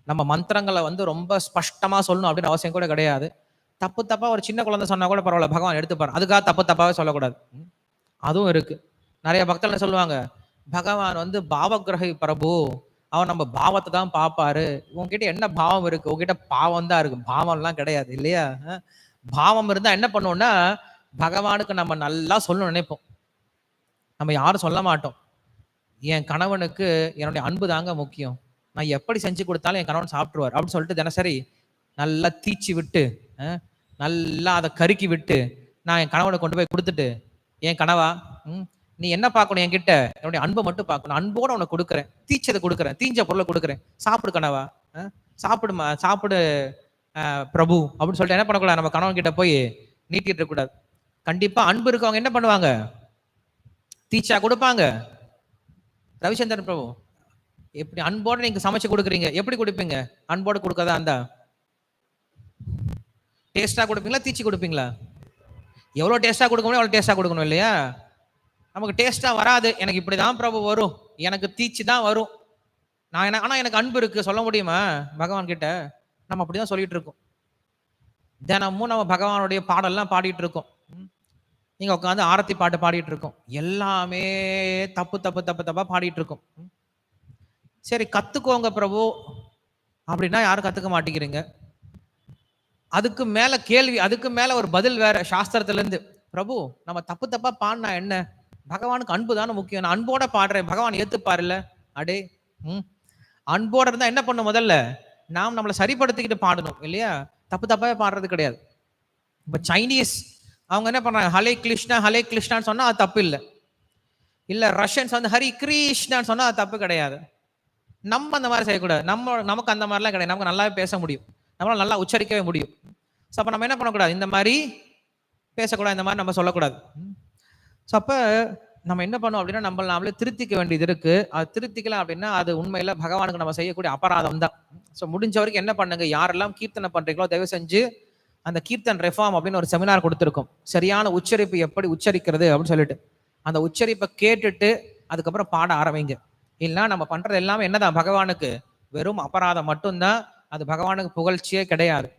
நம்ம மந்திரங்களை வந்து ரொம்ப ஸ்பஷ்டமா சொல்லணும் அப்படின்னு அவசியம் கூட கிடையாது. தப்பு தப்பா ஒரு சின்ன குழந்தை சொன்னா கூட பரவாயில்ல, பகவான் எடுத்துப்பாரு. அதுக்காக தப்பு தப்பாவே சொல்லக்கூடாது. அதுவும் இருக்கு. நிறைய பக்தர்கள் சொல்லுவாங்க, பகவான் வந்து பாவகிரகி பிரபு, அவன் நம்ம பாவத்தை தான் பார்ப்பாரு. உங்ககிட்ட என்ன பாவம் இருக்கு? உங்ககிட்ட பாவம் தான் இருக்கு, பாவம்லாம் கிடையாது இல்லையா? பாவம் இருந்தா என்ன பண்ணுவோம்னா பகவானுக்கு நம்ம நல்லா சொல்லணும்னு நினைப்போம், நம்ம யாரும் சொல்ல மாட்டோம். என் கணவனுக்கு என்னுடைய அன்பு தாங்க முக்கியம், நான் எப்படி செஞ்சு கொடுத்தாலும் என் கணவன் சாப்பிட்டுருவார் அப்படின்னு சொல்லிட்டு தினசரி நல்லா தீச்சி விட்டு நல்லா அதை கருக்கி விட்டு நான் என் கணவனை கொண்டு போய் கொடுத்துட்டு, என் கனவா நீ என்ன பார்க்கணும்? என்கிட்ட என்னுடைய அன்பை மட்டும் பார்க்கணும், அன்போட உனக்கு கொடுக்குறேன், தீச்சதை கொடுக்குறேன், தீஞ்ச பொருளை கொடுக்குறேன், சாப்பிடு கனவா, சாப்பிடுமா, சாப்பிடு பிரபு அப்படின்னு சொல்லிட்டு என்ன பண்ணக்கூடாது? நம்ம கணவன் கிட்ட போய் நீட்டிட்டு இருக்கக்கூடாது. கண்டிப்பா அன்பு இருக்கவங்க என்ன பண்ணுவாங்க? தீச்சா கொடுப்பாங்க. ரவிச்சந்திரன் பிரபு எப்படி அன்போட நீங்க சமைச்சு கொடுக்குறீங்க, எப்படி கொடுப்பீங்க? அன்போட கொடுக்கறதா அந்த டேஸ்டா கொடுப்பீங்களா, தீச்சி கொடுப்பீங்களா? எவ்வளவு டேஸ்டா கொடுக்க முடியும் அவ்வளவு டேஸ்டா கொடுக்கணும் இல்லையா? நமக்கு டேஸ்டா வராது, எனக்கு இப்படிதான் பிரபு வரும், எனக்கு தீச்சி தான் வரும், ஆனா எனக்கு அன்பு இருக்கு சொல்ல முடியுமா பகவான் கிட்ட? நம்ம அப்படிதான் சொல்லிட்டு இருக்கோம். தினமும் நம்ம பகவானுடைய பாடல்லாம் பாடிட்டு இருக்கோம். நீங்க உட்காந்து ஆரத்தி பாட்டு பாடிட்டு இருக்கோம், எல்லாமே தப்பு தப்பு தப்பு தப்பா பாடிட்டு இருக்கோம். சரி கத்துக்கோங்க பிரபு அப்படின்னா யாரும் கத்துக்க மாட்டேங்கிறீங்க. அதுக்கு மேல கேள்வி, அதுக்கு மேல ஒரு பதில் வேற சாஸ்திரத்துல இருந்து. பிரபு நம்ம தப்பு தப்பா பாடினா என்ன, பகவானுக்கு அன்பு தானே முக்கியம், நான் அன்போட பாடுறேன், பகவான் ஏத்துப்பாருல்ல. அடே ம் அன்போட இருந்தா என்ன பண்ணும், முதல்ல நாம் நம்மளை சரிப்படுத்திக்கிட்டு பாடணும் இல்லையா, தப்பு தப்பாவே பாடுறது கிடையாது. இப்ப சைனீஸ் அவங்க என்ன பண்றாங்க, ஹலே கிருஷ்ணான்னு சொன்னா அது தப்பு இல்லை. இல்ல ரஷ்யன்ஸ் வந்து ஹரி கிருஷ்ணான்னு சொன்னா அது தப்பு கிடையாது. நம்ம அந்த மாதிரி செய்யக்கூடாது. நமக்கு அந்த மாதிரிலாம் கிடையாது. நமக்கு நல்லாவே பேச முடியும், நம்மளால நல்லா உச்சரிக்கவே முடியும். ஸோ அப்போ நம்ம என்ன பண்ணக்கூடாது, இந்த மாதிரி பேசக்கூடாது, இந்த மாதிரி நம்ம சொல்லக்கூடாது. ஸோ அப்போ நம்ம என்ன பண்ணோம் அப்படின்னா, நம்ம நாமளே திருத்திக்க வேண்டியது இருக்கு. அது திருத்திக்கலாம் அப்படின்னா அது உண்மையில பகவானுக்கு நம்ம செய்யக்கூடிய அபராதம் தான். ஸோ முடிஞ்ச வரைக்கும் என்ன பண்ணுங்க, யாரெல்லாம் கீர்த்தனை பண்றீங்களோ தயவு செஞ்சு அந்த கீர்த்தன் ரெஃபார்ம் அப்படின்னு ஒரு செமினார் கொடுத்துருக்கோம், சரியான உச்சரிப்பு எப்படி உச்சரிக்கிறது அப்படின்னு சொல்லிட்டு அந்த உச்சரிப்பை கேட்டுட்டு அதுக்கப்புறம் பாட ஆரம்பிங்க. இல்லைன்னா நம்ம பண்றது எல்லாமே என்னதான், பகவானுக்கு வெறும் அபராதம் மட்டும்தான், அது பகவானுக்கு புகழ்ச்சியே கிடையாது.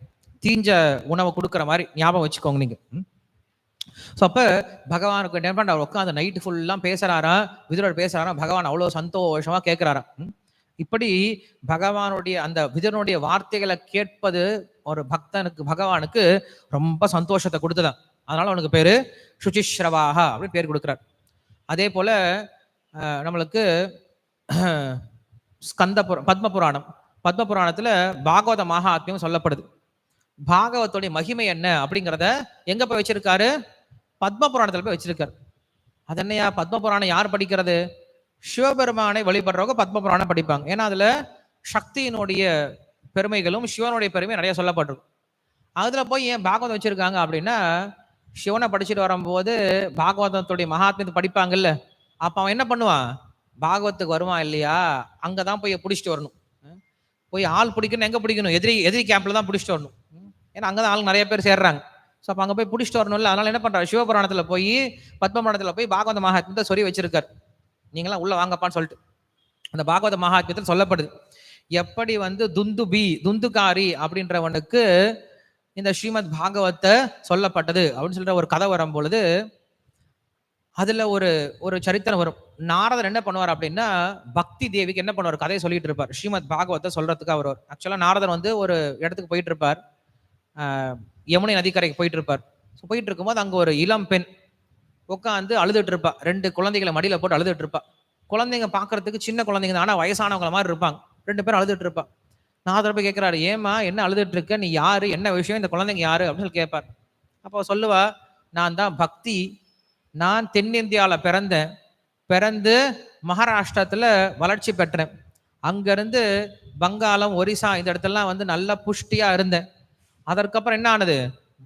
தீஞ்ச உணவை கொடுக்குற மாதிரி ஞாபகம் வச்சுக்கோங்க நீங்க. ஸோ அப்போ பகவானுக்கு என்ன பண்ண உட்காந்து நைட்டு ஃபுல்லாக பேசுறாரா, விதுரர் பேசுறாரா, பகவான் அவ்வளோ சந்தோஷமா கேட்கிறாரா. இப்படி பகவானுடைய அந்த விதுரனுடைய வார்த்தைகளை கேட்பது ஒரு பக்தனுக்கு, பகவானுக்கு ரொம்ப சந்தோஷத்தை கொடுத்துதான். அதனால அவனுக்கு பேரு சுச்சிஸ்ரவாக அப்படின்னு பேர் கொடுக்குறார். அதே போல நம்மளுக்கு பத்ம புராணத்துல பாகவத மகாத்மியம் சொல்லப்படுது. பாகவத்துடைய மகிமை என்ன அப்படிங்கிறத எங்க போய் வச்சிருக்காரு, பத்ம புராணத்துல போய் வச்சிருக்காரு. அது என்னையா பத்ம புராணம் யார் படிக்கிறது, சிவபெருமானை வழிபடுறவங்க பத்ம புராணம் படிப்பாங்க. ஏன்னா அதுல சக்தியினுடைய பெருமைகளும் சிவனுடைய பெருமையும் நிறைய சொல்லப்பட்டிருக்கும். அதுல போய் ஏன் பாகவதம் வச்சிருக்காங்க அப்படின்னா, சிவனை படிச்சுட்டு வரும்போது பாகவதத்துடைய மகாத்மியத்தை படிப்பாங்கல்ல, அப்ப அவன் என்ன பண்ணுவான், பாகவத்துக்கு வருவான் இல்லையா, அங்கதான் போய் பிடிச்சிட்டு வரணும். போய் ஆள் பிடிக்கணும், எங்க பிடிக்கணும், எதிரி கேம்ப்ல தான் பிடிச்சிட்டு வரணும். ஏன்னா அங்கதான் ஆள் நிறைய பேர் சேர்றாங்க. ஸோ அப்போ அங்கே போய் பிடிச்சிட்டு வரணும்ல, அதனால என்ன பண்றாரு, சிவபுராணத்தில் போய் பத்ம புராணத்தில் போய் பாகவத மகாத்மியத்தை சொல்லி வச்சிருக்காரு. நீங்களாம் உள்ள வாங்கப்பான்னு சொல்லிட்டு அந்த பாகவத மகாத்மியத்தில் சொல்லப்படுது. எப்படி வந்து துந்துகாரி அப்படின்றவனுக்கு இந்த ஸ்ரீமத் பாகவத்தை சொல்லப்பட்டது அப்படின்னு சொல்லிட்டு ஒரு கதை வரும் பொழுது அதுல ஒரு சரித்திரம் வரும். நாரதர் என்ன பண்ணுவார் அப்படின்னா, பக்தி தேவிக்கு என்ன பண்ணுவார், கதையை சொல்லிட்டு இருப்பார். ஸ்ரீமத் பாகவத்தை சொல்றதுக்கு அவர் ஆக்சுவலா நாரதர் வந்து ஒரு இடத்துக்கு போயிட்டு இருப்பார், யமுனை நதிக்கரைக்கு போயிட்டு இருப்பார். போயிட்டு இருக்கும்போது அங்க ஒரு இளம் பெண் உட்காந்து அழுதுட்டு இருப்பா, 2 குழந்தைகளை மடியில போட்டு அழுதுட்டு இருப்பா. குழந்தைங்க பாக்குறதுக்கு சின்ன குழந்தைங்க தான், ஆனா வயசானவங்கள மாதிரி இருப்பாங்க. 2 பேரும் அழுதுட்டு இருப்பா. நாரதர் போய் கேட்கிறாரு, ஏமா என்ன அழுதுட்டு இருக்க, நீ யாரு, என்ன விஷயம், இந்த குழந்தைங்க யாரு அப்படின்னு சொல்லி கேட்பார். அப்போ சொல்லுவா, நான் தான் பக்தி, நான் தென்னிந்தியாவில் பிறந்து மகாராஷ்டிரத்துல வளர்ச்சி பெற்றேன். அங்கிருந்து வங்காளம், ஒரிசா இந்த இடத்துலலாம் வந்து நல்ல புஷ்டியா இருந்தேன். அதற்கப்புறம் என்ன ஆனது,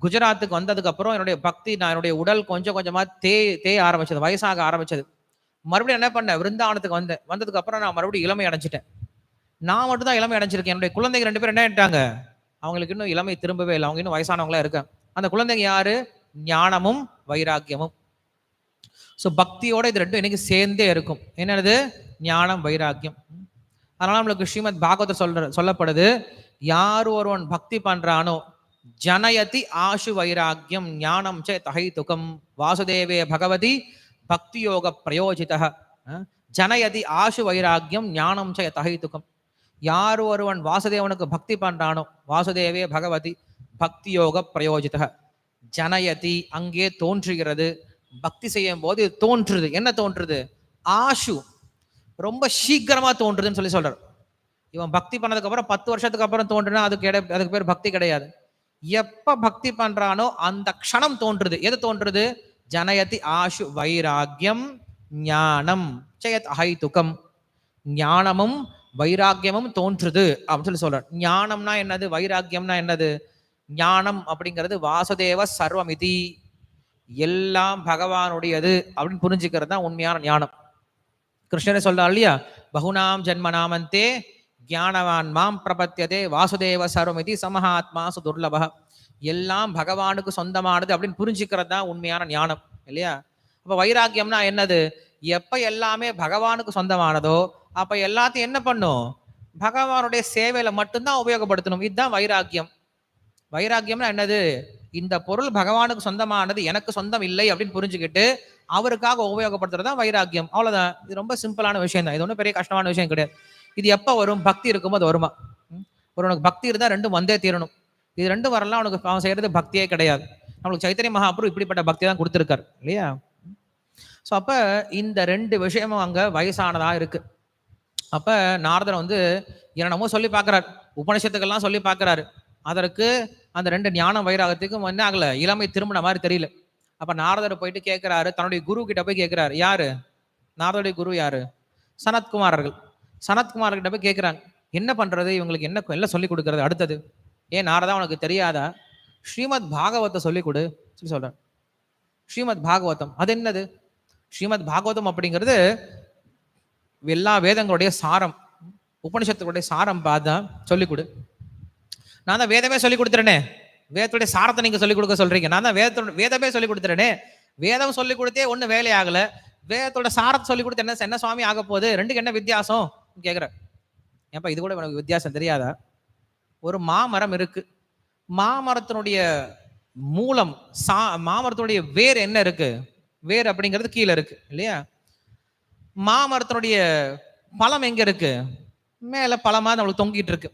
குஜராத்துக்கு வந்ததுக்கு அப்புறம் என்னுடைய பக்தி, நான் என்னுடைய உடல் கொஞ்சம் கொஞ்சமா தேய ஆரம்பிச்சது, வயசாக ஆரம்பிச்சது. மறுபடியும் என்ன பண்ணேன், விருந்தாவனத்துக்கு வந்ததுக்கு அப்புறம் நான் மறுபடியும் இளமை அடைஞ்சிட்டேன். நான் மட்டும் தான் இளமை அடைஞ்சிருக்கேன், என்னுடைய குழந்தைங்க 2 பேரும் என்ன ஆயிட்டாங்க, அவங்களுக்கு இன்னும் இளமை திரும்பவே இல்லை, அவங்க இன்னும் வயசானவங்களா இருக்காங்க. அந்த குழந்தைங்க யாரு, ஞானமும் வைராக்கியமும். ஸோ பக்தியோட இது 2 இன்னைக்கு சேர்ந்தே இருக்கும். என்னது, ஞானம் வைராக்கியம். அதனால நம்மளுக்கு ஸ்ரீமத் பாகவதர் சொல்லப்படுது, யார் ஒருவன் பக்தி பண்றானோ ஜனயதி ஆசு வைராக்கியம் ஞானம் சே தஹைதுகம் வாசுதேவே பகவதி பக்தி யோக பிரயோஜித. ஜனயதி ஆசு வைராக்கியம் ஞானம் சே தஹைதுகம். யார் ஒருவன் வாசுதேவனுக்கு பக்தி பண்றானோ, வாசுதேவே பகவதி பக்தி யோக பிரயோஜித. ஜனயதி அங்கே தோன்றுகிறது, பக்தி செய்யும் போது தோன்றுது. என்ன தோன்றுது, ஆசு, ரொம்ப சீக்கிரமா தோன்றுதுன்னு சொல்றாரு. இவன் பக்தி பண்ணதுக்கு அப்புறம் 10 வருஷத்துக்கு அப்புறம் தோன்றுனா அதுக்கு பேர் பக்தி கிடையாது. எப்ப பக்தி பண்றானோ அந்த க்ஷணம் தோன்றுது. எது தோன்றுது, ஜனயதி ஆசு வைராக்கியம் ஞானம் ஜெயத் அஹைதுகம். ஞானமும் வைராக்கியமும் தோன்றுது அப்படின்னு சொல்றார். ஞானம்னா என்னது, வைராக்கியம்னா என்னது, ஞானம் அப்படிங்கிறது வாசுதேவ சர்வமிதி, எல்லாம் பகவானுடையது அப்படின்னு புரிஞ்சுக்கிறது தான் உண்மையான ஞானம். கிருஷ்ணரே சொல்றார் இல்லையா, பகுநாம் ஜென்மநாமந்தே ஞானவான் மாம் பிரபத்தியதே வாசுதேவ சர்வமிதி சமஹாத்மா சுதுர்லப. எல்லாம் பகவானுக்கு சொந்தமானது அப்படின்னு புரிஞ்சுக்கிறது தான் உண்மையான ஞானம் இல்லையா. அப்ப வைராக்கியம்னா என்னது, எப்ப எல்லாமே பகவானுக்கு சொந்தமானதோ அப்ப எல்லாத்தையும் என்ன பண்ணும், பகவானுடைய சேவையில மட்டும்தான் உபயோகப்படுத்தணும். இதுதான் வைராக்கியம். வைராக்கியம்னா என்னது, இந்த பொருள் பகவானுக்கு சொந்தமானது, எனக்கு சொந்தம் இல்லை அப்படின்னு புரிஞ்சுக்கிட்டு அவருக்காக உபயோகப்படுத்துறது தான் வைராக்கியம். அவ்வளவுதான். இது ரொம்ப சிம்பிளான விஷயம் தான். இது ஒன்றும் பெரிய கஷ்டமான விஷயம் கிடையாது. இது எப்ப வரும்? பக்தி இருக்கும்போது வருமா? ஒருவனுக்கு பக்தி இருந்தா ரெண்டும் வந்தே தீரணும். இது ரெண்டும் வரலாம் அவனுக்கு அவன் செய்யறது பக்தியே கிடையாது. நம்மளுக்கு சைத்தன்ய மகாபுரு இப்படிப்பட்ட பக்தி தான் கொடுத்திருக்காரு இல்லையா? ஸோ அப்ப இந்த ரெண்டு விஷயமும் அங்க வயசானதா இருக்கு. அப்ப நாரதர் வந்து என்னென்னமோ சொல்லி பார்க்கிறார், உபனிஷத்துக்கெல்லாம் சொல்லி பார்க்கிறாரு. அதற்கு அந்த ரெண்டு ஞானம் வைராகத்துக்கும் என்ன ஆகல, இளமை திரும்பின மாதிரி தெரியல. அப்ப நாரதர் போயிட்டு கேட்கிறாரு, தன்னுடைய குரு கிட்ட போய் கேட்கிறாரு. யாரு? நாரதருடைய குரு யாரு? சனத்குமாரர்கள். சனத்குமார் கிட்ட போய் கேட்கிறாங்க, என்ன பண்றது, இவங்களுக்கு என்ன எல்லாம் சொல்லி கொடுக்கறது அடுத்தது? ஏன் நாரதா உனக்கு தெரியாதா? ஸ்ரீமத் பாகவத்தை சொல்லிக் கொடு சொல்லி சொல்றேன். ஸ்ரீமத் பாகவதம் அது என்னது? ஸ்ரீமத் பாகவதம் அப்படிங்கிறது எல்லா வேதங்களுடைய சாரம், உபனிஷத்துடைய சாரம் பார்த்தா சொல்லிக் கொடு. நான் தான் வேதமே சொல்லி கொடுத்துறேனே, வேதத்துடைய சாரத்தை நீங்க சொல்லிக் கொடுக்க சொல்றீங்க. நான் தான் வேதமே சொல்லி கொடுத்துறேனே, வேதம் சொல்லி கொடுத்தே ஒன்றும் வேலை ஆகல, வேதத்தோட சாரத்தை சொல்லி கொடுத்து என்ன என்ன சுவாமி ஆக போகுது, ரெண்டுக்கு என்ன வித்தியாசம் கேட்குற. ஏப்பா இது கூட எனக்கு வித்தியாசம் தெரியாதா? ஒரு மாமரம் இருக்கு, மாமரத்தினுடைய மூலம் மாமரத்தினுடைய வேர் என்ன இருக்கு? வேர் அப்படிங்கிறது கீழே இருக்கு இல்லையா? மாமரத்தினுடைய பழம் எங்க இருக்கு? மேல பழமா நம்மளுக்கு தொங்கிட்டு இருக்கு.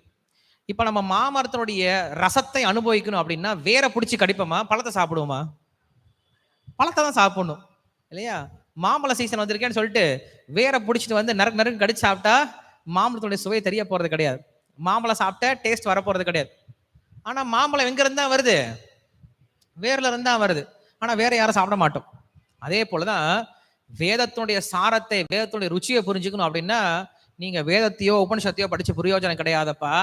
இப்ப நம்ம மாமரத்தினுடைய ரசத்தை அனுபவிக்கணும் அப்படின்னா வேரை பிடிச்சி கடிப்போமா, பழத்தை சாப்பிடுவோமா? பழத்தை தான் சாப்பிடணும் இல்லையா? மாம்பழ சீசன் வந்திருக்கேன்னு சொல்லிட்டு வேரை பிடிச்சிட்டு வந்து நறுக்கு நறுக்கு கடிச்சு சாப்பிட்டா மாம்பழத்தினுடைய சுவை தெரிய போறது கிடையாது, மாம்பழம் சாப்பிட்ட டேஸ்ட் வர போறது கிடையாது. ஆனா மாம்பழம் எங்க இருந்தா வருது? வேர்ல இருந்தா வருது. ஆனா வேற யாரும் சாப்பிட மாட்டோம். அதே போலதான் வேதத்தினுடைய சாரத்தை, வேதத்தினுடைய ருச்சியை புரிஞ்சுக்கணும் அப்படின்னா நீங்க வேதத்தையோ உபனிஷத்தையோ படிச்சு பிரயோஜனம் கிடையாதப்பா.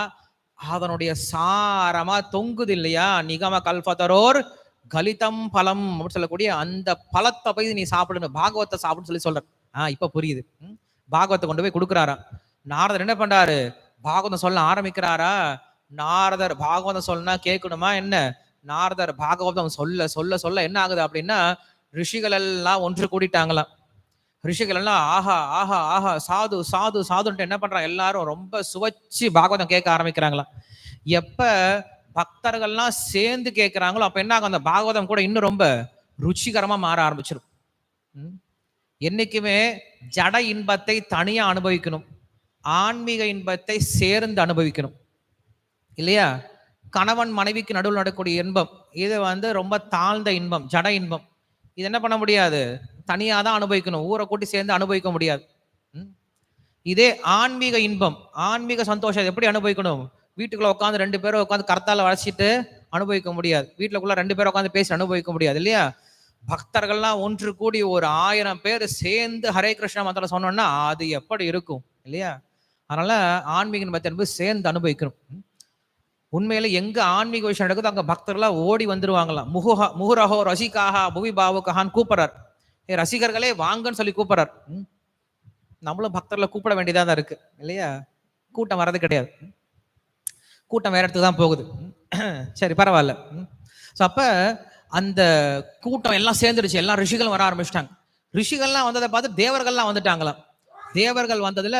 அதனுடைய சாரமா தொங்குது இல்லையா, நிகம கல்பதரோர் கலிதம் பலம் அப்படின்னு சொல்லக்கூடிய அந்த பழத்தை போய் நீ சாப்பிடணும், பாகவத்தை சாப்பிடுன்னு சொல்லி சொல்ற. இப்ப புரியுது. பாகவத்தை கொண்டு போய் கொடுக்குறாரா. நாரதர் என்ன பண்றாரு? பாகவதம் சொல்ல ஆரம்பிக்கிறாரா. நாரதர் பாகவதம் சொல்லனா கேட்கணுமா என்ன? நாரதர் பாகவதம் சொல்ல சொல்ல சொல்ல என்ன ஆகுது அப்படின்னா ரிஷிகள் எல்லாம் ஒன்று கூடிட்டாங்களாம். ரிஷிகள் எல்லாம் ஆஹா ஆஹா ஆஹா சாது சாது சாதுன்ட்டு என்ன பண்றாங்க, எல்லாரும் ரொம்ப சுவைச்சு பாகவதம் கேட்க ஆரம்பிக்கிறாங்களாம். எப்ப பக்தர்கள்லாம் சேர்ந்து கேட்கிறாங்களோ அப்ப என்ன ஆகும், அந்த பாகவதம் கூட இன்னும் ரொம்ப ருச்சிகரமா மாற ஆரம்பிச்சிடும். என்னைக்குமே ஜட இன்பத்தை தனியா அனுபவிக்கணும், ஆன்மீக இன்பத்தை சேர்ந்து அனுபவிக்கணும் இல்லையா? கணவன் மனைவிக்கு நடுவில் நடக்கக்கூடிய இன்பம் இது வந்து ரொம்ப தாழ்ந்த இன்பம், ஜட இன்பம். இது என்ன பண்ண முடியாது, தனியா தான் அனுபவிக்கணும், ஊரை கூட்டி சேர்ந்து அனுபவிக்க முடியாது. இதே ஆன்மீக இன்பம், ஆன்மீக சந்தோஷம் எப்படி அனுபவிக்கணும்? வீட்டுக்குள்ள உட்காந்து ரெண்டு பேரும் உட்காந்து கர்த்தால வளர்ச்சிட்டு அனுபவிக்க முடியாது, வீட்டுக்குள்ள ரெண்டு பேரும் உட்காந்து பேசி அனுபவிக்க முடியாது இல்லையா? பக்தர்கள்லாம் ஒன்று கூடி ஒரு 1000 பேர் சேர்ந்து ஹரே கிருஷ்ணா மந்திரம் சொன்னோம்னா அது எப்படி இருக்கும் இல்லையா? அதனால ஆன்மீக இன்பத்தை என்பது சேர்ந்து அனுபவிக்கணும். உண்மையில எங்க ஆன்மீக விஷயம் நடக்குதோ அங்க பக்தர்கள்லாம் ஓடி வந்துருவாங்களாம். முகுரஹோ ரசிகாஹா புவி பாவுகான்னு கூப்பிடுறார். ரசிகர்களே வாங்கன்னு சொல்லி கூப்பிடுறார். நம்மளும் பக்தர்களை கூப்பிட வேண்டியதா தான் இருக்கு இல்லையா? கூட்டம் வர்றது கிடையாது, கூட்டம் வேற இடத்துக்கு தான் போகுது. சரி பரவாயில்ல. ஸோ அப்ப அந்த கூட்டம் எல்லாம் சேர்ந்துருச்சு, எல்லா ரிஷிகளும் வர ஆரம்பிச்சிட்டாங்க. ரிஷிகள்லாம் வந்ததை பார்த்து தேவர்கள்லாம் வந்துட்டாங்களாம். தேவர்கள் வந்ததுல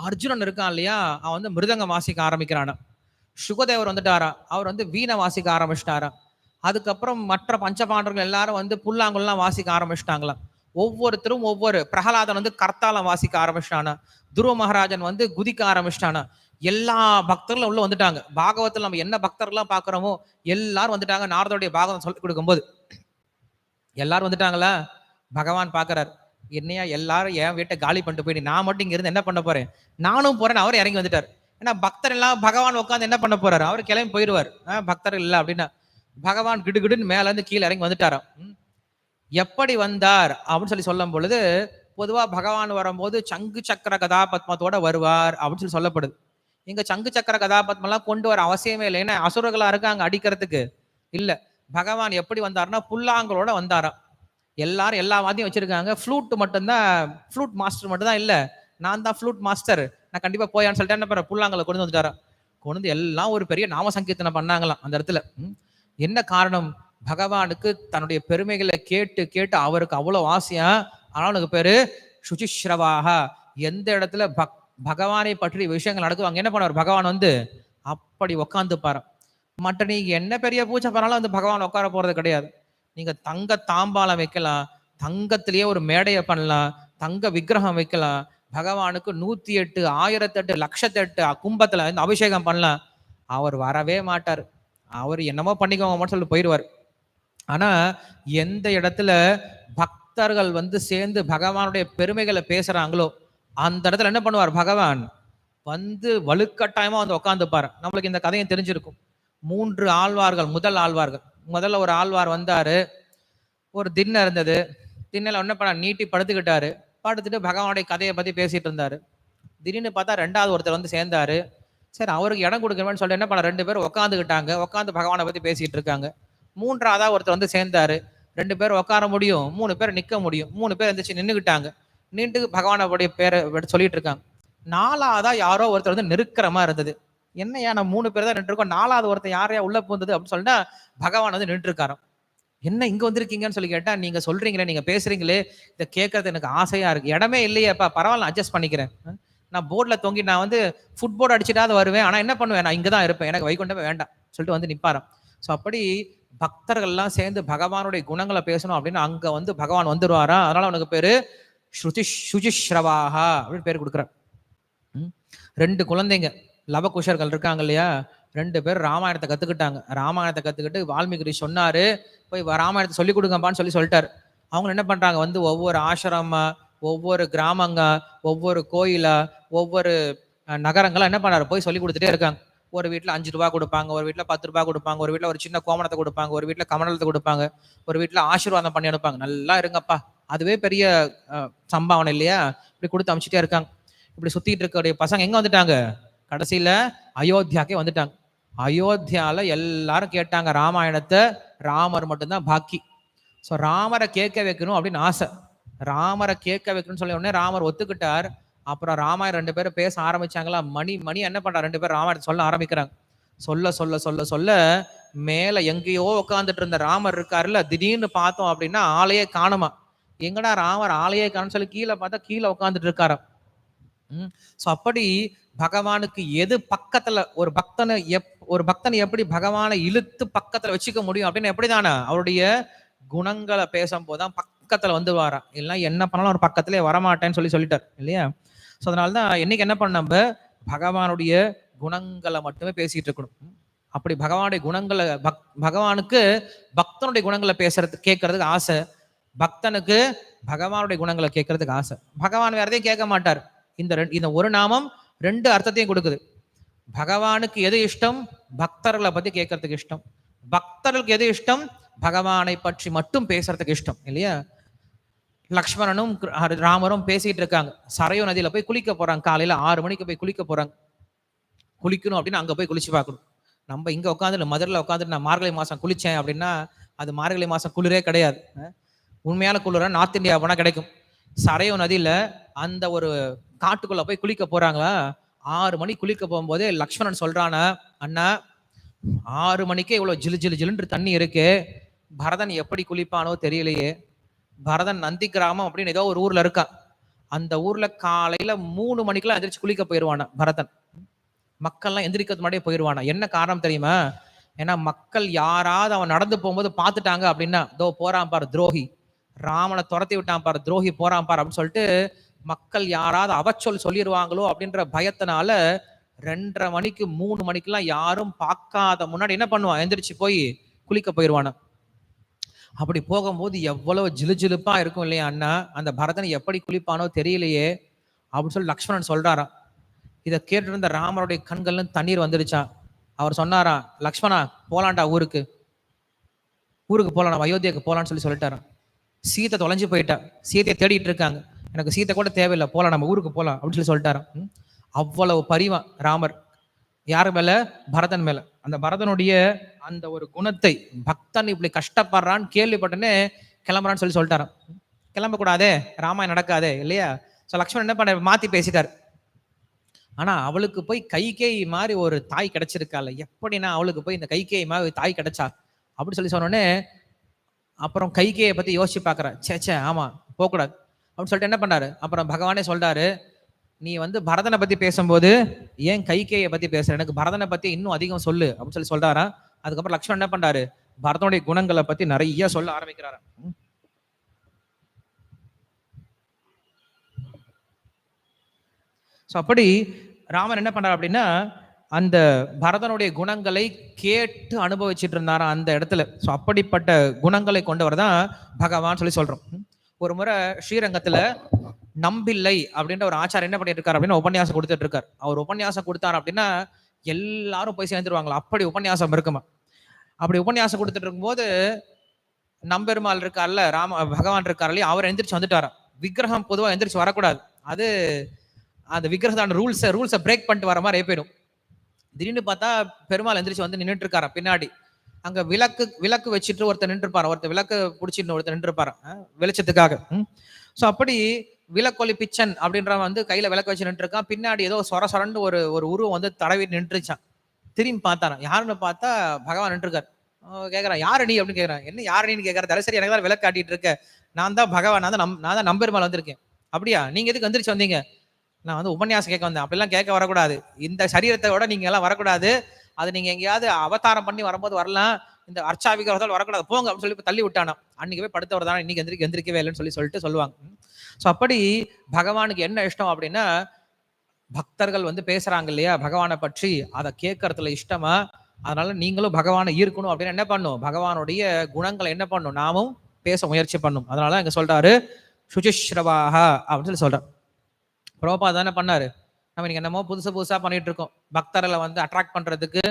அர்ஜுனன் இருக்கான் இல்லையா, அவன் வந்து மிருதங்கம் வாசிக்க ஆரம்பிக்கிறானா. சுகதேவர் வந்துட்டாரா, அவர் வந்து வீணை வாசிக்க ஆரம்பிச்சிட்டாரா. அதுக்கப்புறம் மற்ற பஞ்சபாண்டர்கள் எல்லாரும் வந்து புல்லாங்குழலாம் வாசிக்க ஆரம்பிச்சிட்டாங்களாம். ஒவ்வொருத்தரும் ஒவ்வொரு, பிரகலாதன் வந்து கர்த்தாலம் வாசிக்க ஆரம்பிச்சிட்டானா, துருவ மகாராஜன் வந்து குதிக்க ஆரம்பிச்சிட்டானா. எல்லா பக்தர்களும் உள்ள வந்துட்டாங்க. பாகவத்தில் நம்ம என்ன பக்தர்கள்லாம் பாக்குறோமோ எல்லாரும் வந்துட்டாங்க. நாரதோடைய பாகவதம் சொல்லி கொடுக்கும்போது எல்லாரும் வந்துட்டாங்களா. பகவான் பாக்குறாரு, என்னையா எல்லாரும் என் வீட்டை காலி பண்ணிட்டு போயிட்டு நான் மட்டும் இங்க இருந்து என்ன பண்ண போறேன், நானும் போறேன். அவர் இறங்கி வந்துட்டார். ஏன்னா பக்தர் எல்லாம் பகவான் உட்காந்து என்ன பண்ண போறாரு, அவர் கிளம்பி போயிடுவார். பக்தர் இல்லை அப்படின்னா பகவான் கிடுகிடுன்னு மேல இருந்து கீழே இறங்கி வந்துட்டாராம். எப்படி வந்தார் அப்படின்னு சொல்லி சொல்லும் பொழுது பொதுவா பகவான் வரும்போது சங்கு சக்கர கதாபத்மத்தோட வருவார் அப்படின்னு சொல்லி சொல்லப்படுது. இங்க சங்கு சக்கர கதாபத்மம் எல்லாம் கொண்டு வர அவசியமே இல்லை, ஏன்னா அசுரர்களா இருக்காங்க அடிக்கிறதுக்கு. இல்ல, பகவான் எப்படி வந்தாருன்னா புல்லாங்களோட வந்தாராம். எல்லாரும் எல்லா வாத்தியம் வச்சிருக்காங்க, ஃப்ளூட் மட்டும்தான், ஃப்ளூட் மாஸ்டர் மட்டும் தான் இல்ல, நான் தான் ஃப்ளூட் மாஸ்டர், நான் கண்டிப்பா போயான்னு சொல்லிட்டு என்ன புல்லாங்களை கொண்டு வந்துட்டாரா. கொண்டு எல்லாம் ஒரு பெரிய நாம சங்கீர்த்தனை பண்ணாங்களாம் அந்த இடத்துல. என்ன காரணம், பகவானுக்கு தன்னுடைய பெருமைகளை கேட்டு கேட்டு அவருக்கு அவ்வளவு ஆசையா. அவனுக்கு பேரு சுசிஸ்ரவாக. எந்த இடத்துல பகவானை பற்றி விஷயங்கள் நடக்கும் அங்க என்ன பண்ணுவார், பகவான் வந்து அப்படி உக்காந்து பாரு. மற்ற நீங்க என்ன பெரிய பூஜை பண்ணாலும் அந்த பகவான் உட்கார போறது கிடையாது. நீங்க தங்க தாம்பாலம் வைக்கலாம், தங்கத்திலேயே ஒரு மேடையை பண்ணலாம், தங்க விக்கிரகம் வைக்கலாம், பகவானுக்கு 108 1008 லட்சத்தெட்டு கும்பத்துல இந்த அபிஷேகம் பண்ணலாம். அவர் வரவே மாட்டார். அவர் என்னமோ பண்ணிக்கோங்க சொல்லிட்டு போயிடுவார். ஆனா எந்த இடத்துல பக்தர்கள் வந்து சேர்ந்து பகவானுடைய பெருமைகளை பேசுறாங்களோ அந்த இடத்துல என்ன பண்ணுவார் பகவான் வந்து வலுக்கட்டாயமா வந்து உட்காந்துப்பாரு. நம்மளுக்கு இந்த கதையும் தெரிஞ்சிருக்கும். 3 ஆழ்வார்கள், முதல்ல ஒரு ஆழ்வார் வந்தாரு. ஒரு திண்ணை இருந்தது. திண்ணையில என்ன பண்ண நீட்டி படுத்துக்கிட்டாரு. படுத்துட்டு பகவானுடைய கதையை பத்தி பேசிட்டு இருந்தாரு. திடீர்னு பார்த்தா 2வது ஒருத்தர் வந்து சேர்ந்தாரு. சரி அவருக்கு இடம் கொடுக்கணும்னு சொல்லிட்டு என்ன பண்ண 2 பேரும் உட்காந்துக்கிட்டாங்க. உட்காந்து பகவானை பத்தி பேசிட்டு இருக்காங்க. 3ஆவதா ஒருத்தர் வந்து சேர்ந்தாரு. 2 பேர் உட்கார முடியும், 3 பேர் நிக்க முடியும். 3 பேர் எந்திரிச்சு நின்றுக்கிட்டாங்க. நின்று பகவானுடைய பேரை சொல்லிட்டு இருக்காங்க. 4ஆவதா யாரோ ஒருத்தர் வந்து நெருக்கிற மாதிரி இருந்தது. என்னையா நம்ம 3 பேர் தான் நின்று இருக்கோம், 4வது ஒருத்தர் யாரையா உள்ள பூந்தது அப்படின்னு சொல்லிட்டு பகவான் வந்து நின்று இருக்காராம். என்ன இங்க வந்திருக்கீங்கன்னு சொல்லி கேட்டா, நீங்க சொல்றீங்களே, நீங்க பேசுறீங்களே, இதை கேட்கறது எனக்கு ஆசையா இருக்கு. இடமே இல்லையேப்பா, பரவாயில்ல அட்ஜஸ்ட் பண்ணிக்கிறேன். நான் போர்ட்ல தொங்கி நான் வந்து ஃபுட்போர்ட் அடிச்சுட்டாவது வருவேன். ஆனா என்ன பண்ணுவேன், நான் இங்கதான் இருப்பேன், எனக்கு வைகுண்டமே வேண்டாம் சொல்லிட்டு வந்து நிப்பாராம். ஸோ அப்படி பக்தர்கள்லாம் சேர்ந்து பகவானுடைய குணங்களை பேசணும் அப்படின்னு அங்க வந்து பகவான் வந்துருவாரா. அதனால அவனுக்கு பேரு சுஜிஸ்ரவாஹா அப்படின்னு பேர் கொடுக்குறார். 2 குழந்தைங்க லவகுஷர்கள் இருக்காங்க இல்லையா, 2 பேர் ராமாயணத்தை கத்துக்கிட்டாங்க. ராமாயணத்தை கத்துக்கிட்டு வால்மீகி சொன்னாரு, போய் ராமாயணத்தை சொல்லிக் கொடுங்கப்பான்னு சொல்லிட்டாரு. அவங்க என்ன பண்றாங்க, வந்து ஒவ்வொரு ஆசிரமா, ஒவ்வொரு கிராமங்க, ஒவ்வொரு கோயிலா, ஒவ்வொரு நகரங்களா என்ன பண்ணாரு போய் சொல்லி கொடுத்துட்டே இருக்காங்க. ஒரு வீட்டுல 5 ரூபாய் கொடுப்பாங்க, ஒரு வீட்டுல 10 ரூபாய் கொடுப்பாங்க, ஒரு வீட்டுல ஒரு சின்ன கோமணத்தை கொடுப்பாங்க, ஒரு வீட்டுல கமண்டலத்தை கொடுப்பாங்க, ஒரு வீட்டுல ஆசீர்வாதம் பண்ணி அனுப்பாங்க. நல்லா இருங்கப்பா, அதுவே பெரிய சம்பாவனை இல்லையா. இப்படி கொடுத்து அனுப்பிச்சிட்டே இருக்காங்க. இப்படி சுத்திட்டு இருக்க பசங்க எங்க வந்துட்டாங்க, கடைசியில அயோத்தியாக்கே வந்துட்டாங்க. அயோத்தியால எல்லாரும் கேட்டாங்க ராமாயணத்தை, ராமர் மட்டும்தான் பாக்கி. ஸோ ராமரை கேட்க வைக்கணும் அப்படின்னு ஆசை. ராமரை கேட்க வைக்கணும்னு சொல்லி உடனே ராமர் ஒத்துக்கிட்டார். அப்புறம் ராமாயணம் 2 பேரும் பேச ஆரம்பிச்சாங்களா. மணி என்ன பண்றா, 2 பேரும் ராமாயணத்தை சொல்ல ஆரம்பிக்கிறாங்க. சொல்ல மேல எங்கேயோ உட்காந்துட்டு இருந்த ராமர் இருக்காருல்ல, திடீர்னு பார்த்தோம் அப்படின்னா ஆளையே காணுமா. எங்கடா ராமர் ஆளையே காணும்னு சொல்லி கீழே பார்த்தா கீழே உட்காந்துட்டு இருக்காரு. ஸோ அப்படி பகவானுக்கு எது பக்கத்துல ஒரு பக்தனை எப்படி பகவானை இழுத்து பக்கத்துல வச்சுக்க முடியும் அப்படின்னு எப்படிதானே அவருடைய குணங்களை பேசும் போதுதான் பக்கத்துல வந்து வாரா. இல்லைன்னா என்ன பண்ணாலும் ஒரு பக்கத்திலே வரமாட்டேன்னு சொல்லிட்டார் இல்லையா. ஸோ அதனாலதான் என்னைக்கு என்ன பண்ண, நம்ம பகவானுடைய குணங்களை மட்டுமே பேசிட்டு இருக்கணும். அப்படி பகவானுடைய குணங்களை பகவானுக்கு பக்தனுடைய குணங்களை கேட்கறதுக்கு ஆசை, பக்தனுக்கு பகவானுடைய குணங்களை கேட்கறதுக்கு ஆசை. பகவான் வேற எதையும் கேட்க மாட்டார். இந்த ஒரு நாமம் 2 அர்த்தத்தையும் கொடுக்குது. பகவானுக்கு எது இஷ்டம், பக்தர்களை பத்தி கேட்கறதுக்கு இஷ்டம். பக்தர்களுக்கு எது இஷ்டம், பகவானை பற்றி மட்டும் பேசுறதுக்கு இஷ்டம் இல்லையா. லக்ஷ்மணனும் ராமரும் பேசிட்டு இருக்காங்க. சரையு நதியில போய் குளிக்க போறாங்க. காலையில 6 மணிக்கு போய் குளிக்க போறாங்க. குளிக்கணும் அப்படின்னா அங்க போய் குளிச்சு பார்க்கணும். நம்ம இங்க உட்காந்து மதுரையில் உட்காந்துட்டு நான் மார்கழி மாசம் குளிச்சேன் அப்படின்னா அது மார்கழி மாசம் குளிரே கிடையாது. உண்மையான குளிர நார்த் இந்தியா போனா கிடைக்கும். சரையு நதியில அந்த ஒரு காட்டுக்குள்ள போய் குளிக்க போறாங்களா. 6 மணி குளிக்க போகும்போதே லக்ஷ்மணன் சொல்றானா, அண்ணா 6 மணிக்கே இவ்வளவு ஜிலுன்னு தண்ணி இருக்கு, பரதன் எப்படி குளிப்பானோ தெரியலையே. பரதன் நந்தி கிராமம் அப்படின்னு ஏதோ ஒரு ஊர்ல இருக்கான். அந்த ஊர்ல காலையில 3 மணிக்கெல்லாம் எந்திரிச்சு குளிக்க போயிடுவானா பரதன். மக்கள்லாம் எந்திரிக்கிறது முன்னாடியே போயிடுவானா. என்ன காரணம் தெரியுமா, ஏன்னா மக்கள் யாராவது அவன் நடந்து போகும்போது பார்த்துட்டாங்க அப்படின்னா, இதோ போறான் பாரு துரோகி, ராமனை துரத்தி விட்டான் பாரு துரோகி போறான் பாரு அப்படின்னு சொல்லிட்டு மக்கள் யாராவது அவச்சொல் சொல்லிடுவாங்களோ அப்படின்ற பயத்தினால 2:30 மணிக்கு 3 மணிக்கெல்லாம் யாரும் பார்க்காத முன்னாடி என்ன பண்ணுவான், எந்திரிச்சு போய் குளிக்க போயிடுவானா. அப்படி போகும்போது எவ்வளவு ஜிலுஜிலுப்பா இருக்கும் இல்லையா அண்ணா, அந்த பரதனை எப்படி குளிப்பானோ தெரியலையே அப்படின்னு சொல்லி லக்ஷ்மணன் சொல்றாரா. இதை கேட்டு இருந்த ராமருடைய கண்கள்ல தண்ணீர் வந்துடுச்சா. அவர் சொன்னாரா, லக்ஷ்மணா போலாண்டா, ஊருக்கு போலாம், அயோத்தியாவுக்கு போலான்னு சொல்லிட்டாராம். சீத்தை தொலைஞ்சு போயிட்டா, சீத்தையை தேடிட்டு இருக்காங்க, எனக்கு சீத்தை கூட தேவையில்லை, போலாம் நம்ம ஊருக்கு போலாம் அப்படின்னு சொல்லிட்டாராம். அவ்வளவு பரிவா ராமர் யாரு மேல, பரதன் மேல. அந்த பரதனுடைய அந்த ஒரு குணத்தை, பக்தன் இப்படி கஷ்டப்படுறான்னு கேள்விப்பட்டனே கிளம்புறான்னு சொல்லிட்டாராம். கிளம்ப கூடாதே, ராமாயணம் நடக்காதே இல்லையா. ஸோ லக்ஷ்மணன் என்ன பண்ண, மாத்தி பேசிட்டார். ஆனா அவளுக்கு போய் கைகேயி மாதிரி ஒரு தாய் கிடைச்சிருக்காள். எப்படின்னா அவளுக்கு போய் இந்த கைகேயி மாதிரி தாய் கிடைச்சா அப்படி சொன்னோடனே அப்புறம் கைகேயை பத்தி யோசிச்சு பாக்குறேன். சே ஆமா போகக்கூடாது அப்படின்னு சொல்லிட்டு என்ன பண்ணாரு, அப்புறம் பகவானே சொல்றாரு, நீ வந்து பரதனை பத்தி பேசும்போது ஏன் கைகேயை பத்தி பேசுற, எனக்கு பரதனை பத்தி இன்னும் அதிகம் சொல்லு அப்படின்னு சொல்றாரா. அதுக்கப்புறம் லக்ஷ்மணன் என்ன பண்றாரு, பரதனுடைய குணங்களை பத்தி நிறைய சொல்ல ஆரம்பிக்கிறாரு. அப்படி ராமன் என்ன பண்றாரு அப்படின்னா, அந்த பரதனுடைய குணங்களை கேட்டு அனுபவிச்சுட்டு இருந்தாரா அந்த இடத்துல. ஸோ அப்படிப்பட்ட குணங்களை கொண்டவர் தான் பகவான் சொல்லி சொல்றோம். ஒரு முறை ஸ்ரீரங்கத்துல நம்பில்லை அப்படின்ற ஒரு ஆச்சாரம் என்ன பண்ணிட்டு இருக்காரு அப்படின்னா உபன்யாசம் கொடுத்துட்டு இருக்காரு. அவர் உபன்யாசம் கொடுத்தாரு அப்படின்னா எல்லாரும் போய் சேர்ந்துருவாங்களா, அப்படி உபன்யாசம் இருக்குமா. அப்படி உபன்யாசம் கொடுத்துட்டு இருக்கும்போது நம்பெருமாள் இருக்கார்ல, பகவான் இருக்கார் இல்லையா, அவர் எந்திரிச்சு வந்துட்டாராம். விக்கிரகம் பொதுவாக எந்திரிச்சு வரக்கூடாது, அது அந்த விக்கிரகத்தான ரூல்ஸை பிரேக் பண்ணிட்டு வர மாதிரி போயிடும். திடீர்னு பார்த்தா பெருமாள் எந்திரிச்சு வந்து நின்றுட்டு இருக்காரா பின்னாடி. அங்க விளக்கு வச்சுட்டு ஒருத்தர் நின்று இருப்பாரு, ஒருத்தர் விளக்கு பிடிச்சிட்டு ஒருத்தர் நின்று இருப்பாரு வெளிச்சத்துக்காக. ஸோ அப்படி விளக்கொலி பிச்சன் அப்படின்ற வந்து கையில விளக்கு வச்சு நின்று இருக்கான். பின்னாடி ஏதோ சொரண்டு ஒரு உருவம் வந்து தடவி நின்றுச்சான். திரும்பி பார்த்தாரான், யாருன்னு பார்த்தா பகவான் நின்றுருக்காரு. கேட்கறான், யாரு நீ அப்படின்னு கேட்கறான். என்ன யாரு நீன்னு கேட்கற, சரி எனக்கு தான் விளக்கு காட்டிட்டு இருக்க, நான் தான் பகவான், நான் தான் நம்பெருமாள் வந்திருக்கேன். அப்படியா, நீங்க எதுக்கு எந்திரிச்சு வந்தீங்க? நான் வந்து உபன்யாசம் கேட்க வந்தேன். அப்படிலாம் கேட்க வரக்கூடாது, இந்த சரீரத்தோட நீங்க எல்லாம் வரக்கூடாது, அது நீங்க எங்கேயாவது அவதாரம் பண்ணி வரும்போது வரலாம், இந்த அர்ச்சாவிக்கிறதால் வரக்கூடாது, போங்க அப்படின்னு சொல்லி தள்ளி விட்டானா. அன்னைக்கு போய் படுத்தவர் தானே, இன்னைக்கு எந்திரிக்கவே இல்லைன்னு சொல்லிட்டு சொல்லுவாங்க. ஸோ அப்படி பகவானுக்கு என்ன இஷ்டம் அப்படின்னா, பக்தர்கள் வந்து பேசுறாங்க இல்லையா பகவானை பற்றி, அதை கேட்கறதுல இஷ்டமா. அதனால நீங்களும் பகவானை ஈர்க்கணும் அப்படின்னு என்ன பண்ணும், பகவானுடைய குணங்களை என்ன பண்ணும், நாமும் பேச முயற்சி பண்ணும். அதனால இங்க சொல்றாரு சுசிஸ்ரவாக அப்படின்னு சொல்லி சொல்றாரு. பிரபுபாதா தானே பண்ணாரு. நம்ம இன்னைக்கு என்னமோ புதுசா பண்ணிட்டு இருக்கோம், பக்தர்களை வந்து அட்ராக்ட் பண்றதுக்கு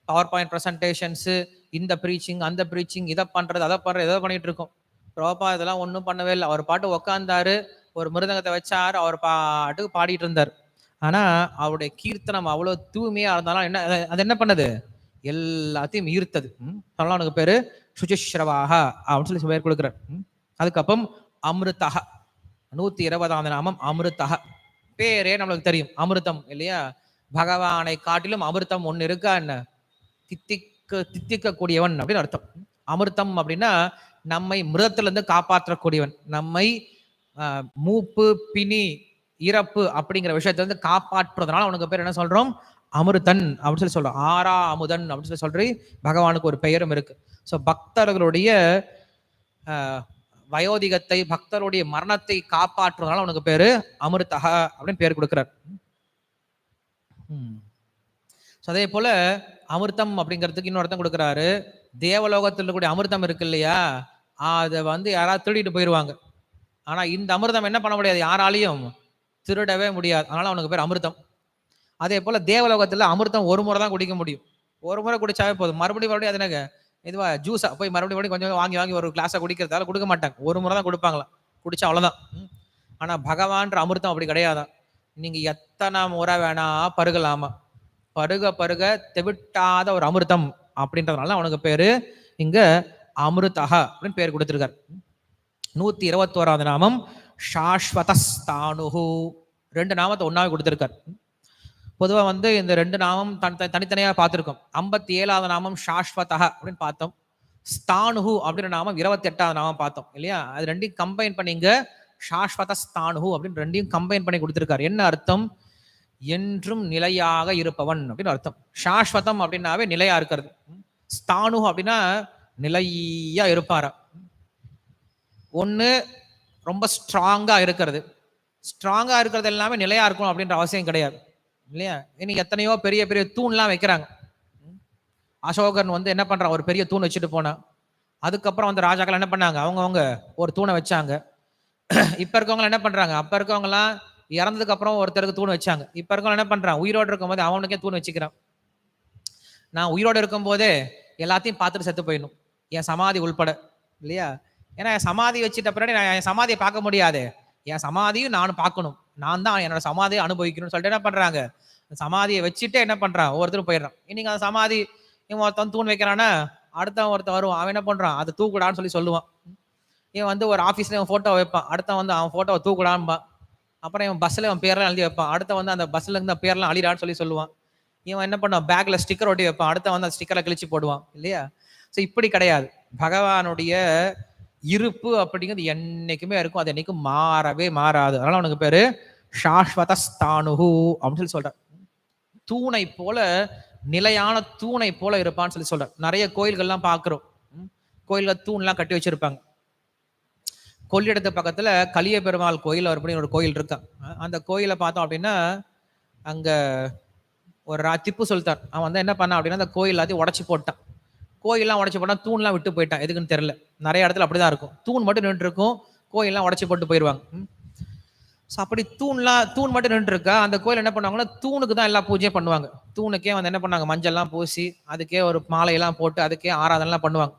பவர் பாயிண்ட் ப்ரெசன்டேஷன்ஸ், இந்த ப்ரீச்சிங் அந்த ப்ரீச்சிங், இதை பண்றது அதை பண்றது, எதை பண்ணிட்டு இருக்கோம். பிரபுபாதா இதெல்லாம் ஒன்றும் பண்ணவே இல்லை. அவர் பாட்டு உக்காந்தாரு, ஒரு மிருதங்கத்தை வச்சாரு, அவர் பாட்டுக்கு பாடிட்டு இருந்தார். ஆனா அவருடைய கீர்த்தனம் அவ்வளவு தூய்மையா இருந்தாலும் என்ன, அது என்ன பண்ணது, எல்லாத்தையும் ஈர்த்தது. அதனால அவனுக்கு பேரு சுசிஸ்ரவாக அப்படின்னு சொல்லி பேர் கொடுக்குறார். அதுக்கப்புறம் அமிர்தக, 120ஆம் நாமம் அமிர்தக. பேரே நம்மளுக்கு தெரியும் அமிர்தம் இல்லையா, பகவானை காட்டிலும் அமிர்தம் ஒண்ணு இருக்கா என்ன, தித்திக்க கூடியவன் அப்படின்னு அர்த்தம். அமிர்தம் அப்படின்னா நம்மை மிருதத்துல இருந்து காப்பாற்றக்கூடியவன், நம்மை மூப்பு பிணி இறப்பு அப்படிங்கிற விஷயத்துல இருந்து காப்பாற்றுறதுனால அவனுக்கு பேர் என்ன சொல்றோம், அமிர்தன் அப்படின்னு சொல்லி சொல்றோம். ஆரா அமுதன் அப்படின்னு சொல்லி சொல்றி பகவானுக்கு ஒரு பெயரும் இருக்கு. ஸோ பக்தர்களுடைய வயோதிகத்தை, பக்தருடைய மரணத்தை காப்பாற்றுறதுனால அவனுக்கு பேரு அமிர்தக அப்படின்னு பேர் கொடுக்கிறார். அதே போல அமிர்தம் அப்படிங்கிறதுக்கு இன்னொரு அர்த்தம் கொடுக்குறாரு. தேவலோகத்தில் இருக்கக்கூடிய அமிர்தம் இருக்கு இல்லையா, அதை வந்து யாராவது திருடிட்டு போயிடுவாங்க. ஆனா இந்த அமிர்தம் என்ன பண்ண முடியாது, யாராலையும் திருடவே முடியாது, அதனால அவனுக்கு பேர் அமிர்தம். அதே போல தேவலோகத்துல அமிர்தம் ஒரு முறை தான் குடிக்க முடியும், ஒரு முறை குடிச்சாவே போதும். மறுபடியும் அது எனக்கு இதுவா ஜூஸா போய் மறுபடியும் கொஞ்சம் வாங்கி ஒரு கிளாஸை குடிக்கிறதால கொடுக்க மாட்டாங்க, ஒரு முறை தான் கொடுப்பாங்களா, குடிச்சா அவ்வளவுதான். ஆனா பகவான்ற அமிர்தம் அப்படி கிடையாதான், நீங்க எத்தனை முறை வேணா பருகலாமா, பருக தெவிட்டாத ஒரு அமிர்தம் அப்படின்றதுனால அவனுக்கு பேரு இங்க அமிர்தக அப்படின்னு பேர் கொடுத்திருக்காரு. 121ஆவது நாமம் சாஸ்வதஸ்தானுஹு. 2 நாமத்தை ஒன்னாவே கொடுத்திருக்காரு. பொதுவா வந்து இந்த 2 நாமம் தனித்தனியா பார்த்திருக்கோம். 57ஆவது நாமம் சாஸ்வதக அப்படின்னு பார்த்தோம். ஸ்தானுஹு அப்படின்ற நாமம் 28ஆவது நாமம் பார்த்தோம் இல்லையா. அது ரெண்டையும் கம்பைன் பண்ணி இங்க சாஸ்வதஸ்தானுஹு அப்படின்னு ரெண்டையும் கம்பைன் பண்ணி கொடுத்திருக்காரு. என்ன அர்த்தம், என்றும் நிலையாக இருப்பவன் அப்படின்னு அர்த்தம். சாஸ்வதம் அப்படின்னாவே நிலையா இருக்கிறது, ஸ்தானு அப்படின்னா நிலையா இருப்பாரா. ஒண்ணு ரொம்ப ஸ்ட்ராங்கா இருக்கிறது, ஸ்ட்ராங்கா இருக்கிறது எல்லாமே நிலையா இருக்கணும் அப்படின்ற அவசியம் கிடையாது இல்லையா. இன்னைக்கு எத்தனையோ பெரிய பெரிய தூண்லாம் வைக்கிறாங்க. அசோகன் வந்து என்ன பண்றான், ஒரு பெரிய தூண் வச்சுட்டு போனா, அதுக்கப்புறம் வந்து ராஜாக்கள் என்ன பண்ணாங்க, அவங்க ஒரு தூணை வச்சாங்க. இப்ப இருக்கவங்க என்ன பண்றாங்க, அப்ப இருக்கவங்க எல்லாம் இறந்ததுக்கு அப்புறம் ஒருத்தருக்கு தூண் வச்சாங்க. இப்ப இருக்கவங்க என்ன பண்றான், உயிரோடு இருக்கும் போது அவனுக்கே தூண் வச்சுக்கிறான். நான் உயிரோடு இருக்கும் போதே எல்லாத்தையும் பார்த்துட்டு செத்து போயிடணும், என் சமாதி உள்பட இல்லையா. ஏன்னா என் சமாதி வச்சுட்ட பின்னாடி நான் என் சமாதியை பார்க்க முடியாது, என் சமாதியும் நானும் பார்க்கணும், நான் தான் என்னோட சமாதியை அனுபவிக்கணும்னு சொல்லிட்டு என்ன பண்றாங்க, சமாதியை வச்சுட்டு என்ன பண்றான், ஒவ்வொருத்தரும் போயிடுறான். இன்னைக்கு அந்த சமாதி இவன் ஒருத்தன் தூண் வைக்கிறான்னா ஒருத்தன் வருவான், அவன் என்ன பண்றான், அதை தூக்குடான்னு சொல்லி சொல்லுவான். இவன் வந்து ஒரு ஆஃபீஸ்ல இவன் போட்டோ வைப்பான், அடுத்த வந்து அவன் போட்டோவை தூக்குடான்பான். அப்புறம் இவன் பஸ்ல அவன் பேர்லாம் எழுதி வைப்பான், அடுத்த வந்து அந்த பஸ்ல இருந்து பேர்லாம் அழிடான்னு சொல்லி சொல்லுவான். இவன் என்ன பண்ணுவான், பேக்ல ஸ்டிக்கர் ஒட்டி வைப்பான், அடுத்த வந்து அந்த ஸ்டிக்கரை கிழிச்சு போடுவான் இல்லையா. ஸோ இப்படி கிடையாது, பகவானுடைய இருப்பு அப்படிங்கிறது என்னைக்குமே இருக்கும், அது என்னைக்கும் மாறவே மாறாது. அதனால அவனுக்கு பேரு சாஸ்வதஸ்தானுஹு அப்படின்னு சொல்லி சொல்றான். தூணை போல நிலையான தூணை போல இருப்பான்னு சொல்றார். நிறைய கோயில்கள்லாம் பார்க்கிறோம். கோயில்ல தூண்லாம் கட்டி வச்சிருப்பாங்க. கொள்ளிடத்து பக்கத்துல கலிய பெருமாள் கோயில் அப்படின்னு ஒரு கோயில் இருக்கா. அந்த கோயிலை பார்த்தோம் அப்படின்னா அங்க ஒரு திப்பு சுல்தான் அவன் வந்து என்ன பண்ணான் அப்படின்னா அந்த கோயில் எல்லாத்தையும் உடச்சி போட்டான். கோயிலெல்லாம் உடச்சி போட்டான், தூண்லாம் விட்டு போயிட்டான். எதுக்குன்னு தெரியல. நிறைய இடத்துல அப்படிதான் இருக்கும், தூண் மட்டும் நின்று இருக்கும், கோயிலெல்லாம் உடச்சி போட்டு போயிடுவாங்க. ஸோ அப்படி தூண் மட்டும் நின்று இருக்கா. அந்த கோயில் என்ன பண்ணுவாங்கன்னா தூணுக்கு தான் எல்லா பூஜையும் பண்ணுவாங்க. தூணுக்கே வந்து என்ன பண்ணாங்க, மஞ்சள்லாம் பூசி அதுக்கே ஒரு மாலையெல்லாம் போட்டு அதுக்கே ஆராதனைலாம் பண்ணுவாங்க.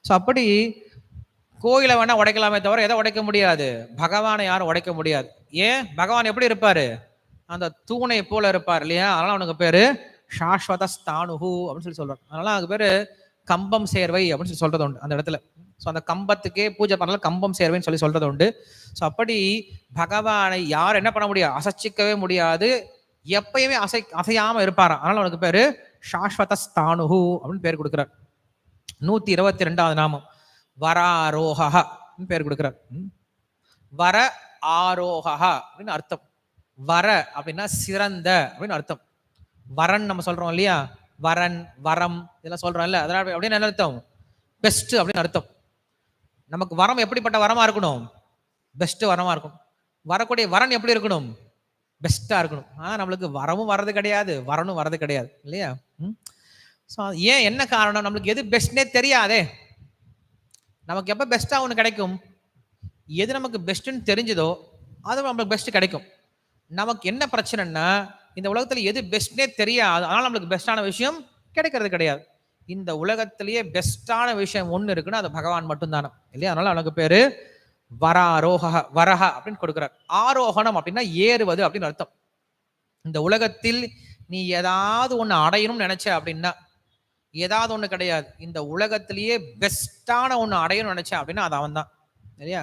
ஸோ அப்படி கோயிலை வேணா உடைக்கலாமே தவிர எதை உடைக்க முடியாது, பகவானை யாரும் உடைக்க முடியாது. ஏன், பகவான் எப்படி இருப்பாரு, அந்த தூணை போல இருப்பார் இல்லையா. அதனால அவனுக்கு பேரு சாஸ்வத ஸ்தானுஹு அப்படின்னு சொல்லி சொல்றாங்க. அதனால அதுக்கு பேரு கம்பம் சேர்வை அப்படின்னு சொல்லி சொல்றது உண்டு அந்த இடத்துல. ஸோ அந்த கம்பத்துக்கே பூஜை பண்ணல கம்பம் சேர்வைன்னு சொல்லி சொல்றது உண்டு. ஸோ அப்படி பகவானை யாரும் என்ன பண்ண முடியாது, அசைச்சிக்கவே முடியாது, எப்பயுமே அசையாம இருப்பாராம். அதனால அவனுக்கு பேரு சாஸ்வத ஸ்தானுஹு அப்படின்னு பேர் கொடுக்கிறார். 122வது நாமம் வராரோகா பேர் கொடுக்கிறார். வர ஆரோகா அப்படின்னு அர்த்தம். வர அப்படின்னா சிறந்த அப்படின்னு அர்த்தம். வரன் நம்ம சொல்றோம் இல்லையா, வரன் வரம் இதெல்லாம் சொல்றோம் இல்ல, அதனால அப்படின்னு என்ன அர்த்தம், பெஸ்ட் அப்படின்னு அர்த்தம். நமக்கு வரம் எப்படிப்பட்ட வரமா இருக்கணும், பெஸ்ட் வரமா இருக்கணும். வரக்கூடிய வரன் எப்படி இருக்கணும், பெஸ்டா இருக்கணும். நம்மளுக்கு வரமும் வர்றது கிடையாது, வரணும் வர்றது கிடையாது இல்லையா. ஏன், என்ன காரணம், நம்மளுக்கு எது பெஸ்ட்னே தெரியாதே. நமக்கு எப்ப பெஸ்டா ஒன்று கிடைக்கும், எது நமக்கு பெஸ்ட்னு தெரிஞ்சதோ அது நம்மளுக்கு பெஸ்ட் கிடைக்கும். நமக்கு என்ன பிரச்சனைன்னா இந்த உலகத்துல எது பெஸ்ட்னே தெரியாது, அதனால நம்மளுக்கு பெஸ்டான விஷயம் கிடைக்கிறது கிடையாது. இந்த உலகத்திலேயே பெஸ்டான விஷயம் ஒண்ணு இருக்குன்னா அது பகவான் மட்டும்தானே இல்லையா. அதனால அவனுக்கு பேரு வராரோக வரஹ அப்படின்னு கொடுக்கிறார். ஆரோகணம் அப்படின்னா ஏறுவது அப்படின்னு அர்த்தம். இந்த உலகத்தில் நீ ஏதாவது ஒண்ணு அடையணும்னு நினைச்ச அப்படின்னா ஏதாவது ஒண்ணு கிடையாது, இந்த உலகத்திலேயே பெஸ்டான ஒண்ணு அடையணும்னு நினைச்ச அப்படின்னா அது அவன் தான் இல்லையா.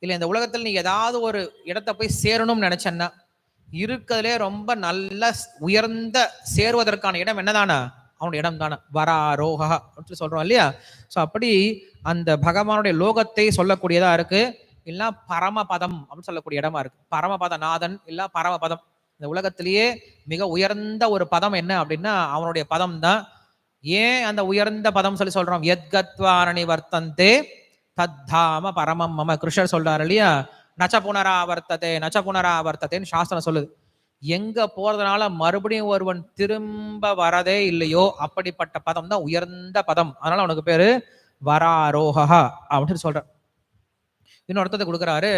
இல்ல இந்த உலகத்தில் நீ ஏதாவது ஒரு இடத்த போய் சேரணும்னு நினைச்சன்னா இருக்கிறதுலே ரொம்ப நல்ல உயர்ந்த சேருவதற்கான இடம் என்னதானா, அவனுடைய இடம் தானே வராரோகா அப்படின்னு சொல்றோம் இல்லையா. ஸோ அப்படி அந்த பகவானுடைய லோகத்தை சொல்லக்கூடியதா இருக்கு, இல்ல பரமபதம் அப்படின்னு சொல்லக்கூடிய இடமா இருக்கு. பரமபதநாதன் இல்ல பரமபதம், இந்த உலகத்திலேயே மிக உயர்ந்த ஒரு பதம் என்ன அப்படின்னா அவனுடைய பதம் தான். ஏன் அந்த உயர்ந்த பதம் சொல்லி சொல்றோம், எத்கத்வாரணி வர்த்தந்தே தத்தாம பரமம் மம. கிருஷ்ணர் சொல்றாரு இல்லையா, நச்ச புனராவர்த்ததேன்னு சாஸ்திரம் சொல்லுது. எங்க போறதுனால மறுபடியும் ஒருவன் திரும்ப வரதே இல்லையோ அப்படிப்பட்ட பதம் தான் உயர்ந்த பதம். அதனால அவனுக்கு பேரு வராரோகா அப்படின்னு சொல்ற. இன்னொருத்தத்தை கொடுக்குறாரு,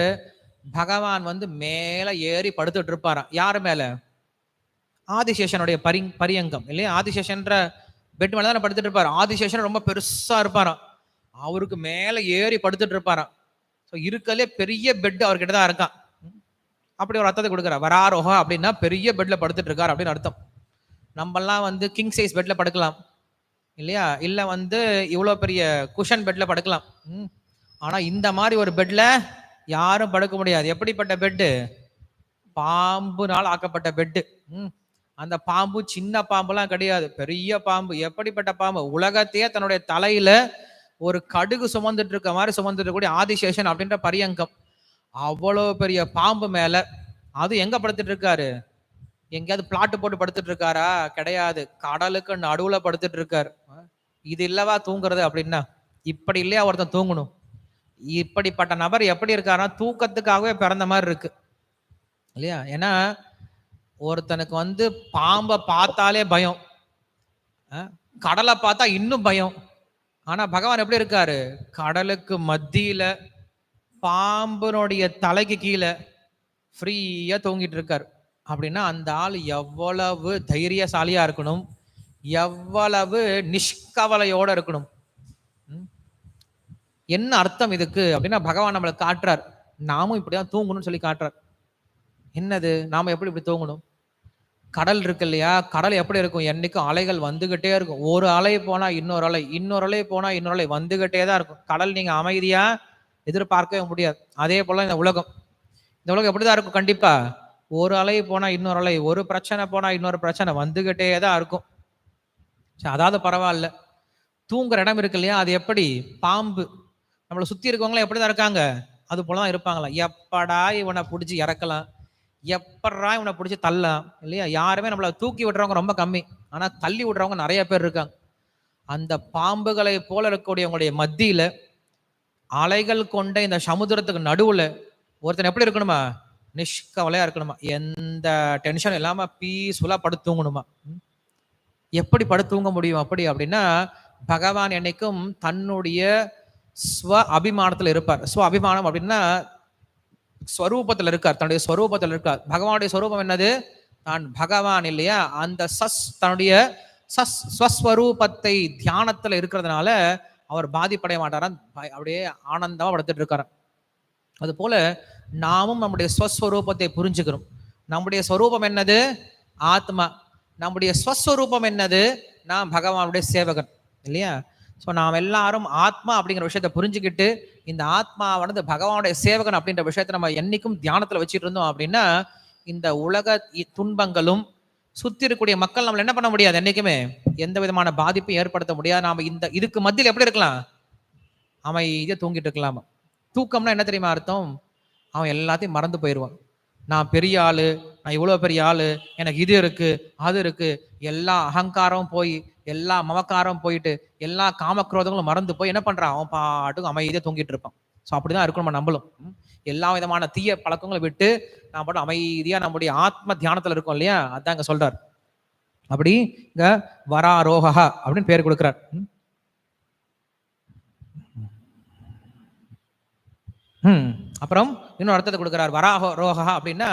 பகவான் வந்து மேல ஏறி படுத்துட்டு இருப்பாராம். யாரு மேல, ஆதிசேஷனுடைய பரியங்கம் இல்லையா. ஆதிசேஷன்ற பெட் மேல தானே படுத்துட்டு இருப்பாரு. ஆதிசேஷன் ரொம்ப பெருசா இருப்பாராம், அவருக்கு மேல ஏறி படுத்துட்டு இருப்பாராம். ஸோ இருக்கலே பெரிய பெட் அவர்கிட்ட தான் இருக்கான். அப்படி ஒரு அர்த்தத்தை கொடுக்குறார். வராரோகா அப்படின்னா பெரிய பெட்ல படுத்துட்டு இருக்கார் அப்படின்னு அர்த்தம். நம்மெல்லாம் வந்து கிங் சைஸ் பெட்ல படுக்கலாம் இல்லையா, இல்ல வந்து இவ்வளவு பெரிய குஷன் பெட்ல படுக்கலாம். ஆனா இந்த மாதிரி ஒரு பெட்ல யாரும் படுக்க முடியாது. எப்படிப்பட்ட பெட்டு, பாம்புனால் ஆக்கப்பட்ட பெட்டு. அந்த பாம்பு சின்ன பாம்புலாம் கிடையாது, பெரிய பாம்பு. எப்படிப்பட்ட பாம்பு, உலகத்தையே தன்னுடைய தலையில ஒரு கடுகு சுமந்துட்டு இருக்க மாதிரி சுமந்துட்டு கூடிய ஆதிசேஷன் அப்படின்ற பரியங்கம். அவ்வளோ பெரிய பாம்பு மேல, அது எங்க படுத்துட்டு இருக்காரு, எங்கேயாவது பிளாட்டு போட்டு படுத்துட்டு இருக்காரா, கிடையாது, கடலுக்கு நடுவுல படுத்துட்டு இருக்காரு. இது இல்லவா தூங்குறது அப்படின்னா, இப்படி இல்லையா ஒருத்தன் தூங்கணும். இப்படிப்பட்ட நபர் எப்படி இருக்காருன்னா தூக்கத்துக்காகவே பிறந்த மாதிரி இருக்கு இல்லையா. ஏன்னா ஒருத்தனுக்கு வந்து பாம்பை பார்த்தாலே பயம், கடலை பார்த்தா இன்னும் பயம். ஆனா பகவான் எப்படி இருக்காரு, கடலுக்கு மத்தியில பாம்பனுடைய தலைக்கு கீழே ஃப்ரீயா தூங்கிட்டு இருக்காரு. அப்படின்னா அந்த ஆள் எவ்வளவு தைரியசாலியா இருக்கணும், எவ்வளவு நிஷ்கவலையோட இருக்கணும். என்ன அர்த்தம் இதுக்கு அப்படின்னா, பகவான் நம்மளை காட்டுறார், நாமும் இப்படிதான் தூங்கணும்னு சொல்லி காட்டுறார். என்னது, நாம எப்படி இப்படி தூங்கணும். கடல் இருக்கு இல்லையா, கடல் எப்படி இருக்கும், என்னைக்கும் அலைகள் வந்துகிட்டே இருக்கும். ஒரு அலை போனா இன்னொரு அலை, இன்னொரு அலை போனா இன்னொரு அலை வந்துகிட்டே தான் இருக்கும். கடல் நீங்க அமைதியா எதிர்பார்க்கவே முடியாது. அதே போல இந்த உலகம், இந்த உலகம் எப்படிதான் இருக்கும், கண்டிப்பா ஒரு அலை போனா இன்னொரு அலை, ஒரு பிரச்சனை போனா இன்னொரு பிரச்சனை வந்துகிட்டே தான் இருக்கும். அதாவது பரவாயில்ல, தூங்குற இடம் இருக்கு இல்லையா, அது எப்படி பாம்பு, நம்மளை சுத்தி இருக்கவங்களாம் எப்படிதான் இருக்காங்க, அது போலதான் இருப்பாங்களா. எப்படா இவனை பிடிச்சி இறக்கலாம், எப்படா இவனை பிடிச்சி தள்ளலாம் இல்லையா? யாருமே நம்மளை தூக்கி விடுறவங்க ரொம்ப கம்மி, ஆனா தள்ளி விடுறவங்க நிறைய பேர் இருக்காங்க. அந்த பாம்புகளை போல இருக்கக்கூடியவங்களுடைய மத்தியில அலைகள் கொண்ட இந்த சமுத்திரத்துக்கு நடுவுல ஒருத்தன் எப்படி இருக்கணுமா? நிஷ்கவலையா இருக்கணுமா, எந்த டென்ஷன் இல்லாம பீஸ்ஃபுல்லா படுத்து தூங்கணுமா. எப்படி படுத்து தூங்க முடியும் அப்படி அப்படின்னா, பகவான் என்னைக்கும் தன்னுடைய ஸ்வ அபிமானத்துல இருப்பார். ஸ்வ அபிமானம் அப்படின்னா ஸ்வரூபத்தில் இருக்கார், தன்னுடைய ஸ்வரூபத்தில் இருக்கார். பகவானுடைய ஸ்வரூபம் என்னது? நான் பகவான் இல்லையா? அந்த தன்னுடைய ஸ்வஸ்வரூபத்தை தியானத்துல இருக்கிறதுனால அவர் பாதிப்படைய மாட்டாராம், அப்படியே ஆனந்தமா படுத்துட்டு இருக்காரு. அது போல நாமும் நம்முடைய ஸ்வஸ்வரூபத்தை புரிஞ்சுக்கிறோம். நம்முடைய ஸ்வரூபம் என்னது? ஆத்மா. நம்முடைய ஸ்வஸ்வரூபம் என்னது? நான் பகவானுடைய சேவகன் இல்லையா? ஸோ நாம் எல்லாரும் ஆத்மா அப்படிங்கிற விஷயத்தை புரிஞ்சுக்கிட்டு இந்த ஆத்மாவானது பகவானுடைய சேவகன் அப்படின்ற விஷயத்தை நம்ம என்னைக்கும் தியானத்துல வச்சுட்டு இருந்தோம் அப்படின்னா இந்த உலக துன்பங்களும் சுத்தி இருக்கக்கூடிய மக்கள் நம்மள என்ன பண்ண முடியாது, என்னைக்குமே எந்த விதமான பாதிப்பும் ஏற்படுத்த முடியாது. நாம இதுக்கு மத்தியில் எப்படி இருக்கலாம்? அமைதியா தூங்கிட்டு இருக்கலாமா? தூக்கம்னா என்ன தெரியுமா அர்த்தம்? அவன் எல்லாத்தையும் மறந்து போயிடுவான். நான் பெரிய ஆளு, நான் இவ்வளவு பெரிய ஆளு, எனக்கு இது இருக்கு அது இருக்கு, எல்லா அகங்காரம் போய் எல்லா மமக்காரம் போயிட்டு எல்லா காமக்ரோதங்களும் மறந்து போய் என்ன பண்றான்? அவன் பாட்டுக்கு அமைதியா தூங்கிட்டு இருப்பான். ஸோ அப்படிதான் இருக்கணும் நம்மளும். எல்லா விதமான தீய பழக்கங்களை விட்டு நான் பாட்டு அமைதியா நம்முடைய ஆத்ம தியானத்துல இருக்கோம் இல்லையா? அதான் இங்க சொல்றார். அப்படி இங்க வராரோகா அப்படின்னு பேர் கொடுக்கிறார். அப்புறம் இன்னொரு அர்த்தத்தை கொடுக்கிறார். வராரோகா அப்படின்னா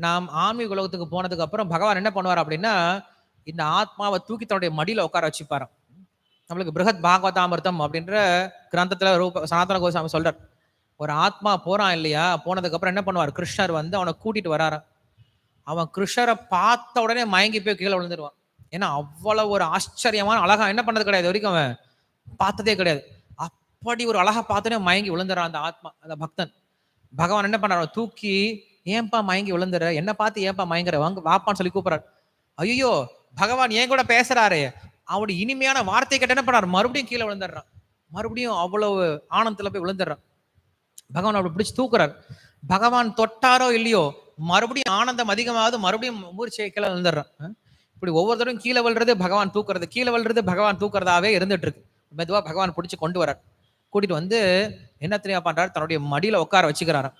நாம் ஆன்மீக உலகத்துக்கு போனதுக்கு அப்புறம் பகவான் என்ன பண்ணுவார் அப்படின்னா இந்த ஆத்மாவை தூக்கி தன்னுடைய மடியில உட்கார வச்சுப்பாராம். நம்மளுக்கு பிருகத் பாகவதாமிர்தம் அப்படின்ற கிரந்தத்துல சனாதன கோசாமி சொல்றார். ஒரு ஆத்மா போறான் இல்லையா? போனதுக்கு அப்புறம் என்ன பண்ணுவார்? கிருஷ்ணர் வந்து அவனை கூட்டிட்டு வராராம். அவன் கிருஷ்ணரை பார்த்த உடனே மயங்கி போய் கீழே விழுந்துருவான். ஏன்னா அவ்வளவு ஒரு ஆச்சரியமான அழகா என்ன பண்ணது கிடையாது, வரைக்கும் அவன் பார்த்ததே கிடையாது. அப்படி ஒரு அழகா பார்த்தோன்னே மயங்கி விழுந்துறான் அந்த ஆத்மா, அந்த பக்தன். பகவான் என்ன பண்றாரு? தூக்கி, ஏன்பா மயங்கி விழுந்துற, என்ன பார்த்து ஏன்பா மயங்குற, வாங்க வாப்பான்னு சொல்லி கூப்பிடுறாரு. ஐயோ, பகவான் ஏன் கூட பேசுறாரு. அவனுடைய இனிமையான வார்த்தை கேட்டு என்ன பண்ணார்? மறுபடியும் கீழே விழுந்துடுறான். மறுபடியும் அவ்வளவு ஆனந்தத்துல போய் விழுந்துடுறான். பகவான் அப்படி பிடிச்சு தூக்குறார். பகவான் தொட்டாரோ இல்லையோ மறுபடியும் ஆனந்தம் அதிகமாவது, மறுபடியும் மூர்ச்சை கீழே விழுந்துடுறான். இப்படி ஒவ்வொரு தடவையும் கீழே விழுறது பகவான் தூக்குறது, கீழே விழுறது பகவான் தூக்குறதாவே இருந்துட்டு இருக்கு. மெதுவா பகவான் பிடிச்சு கொண்டு வர்றார். கூட்டிட்டு வந்து என்ன தெரியா பண்றாரு? தன்னுடைய மடியில உட்கார வச்சுக்கிறாராம்.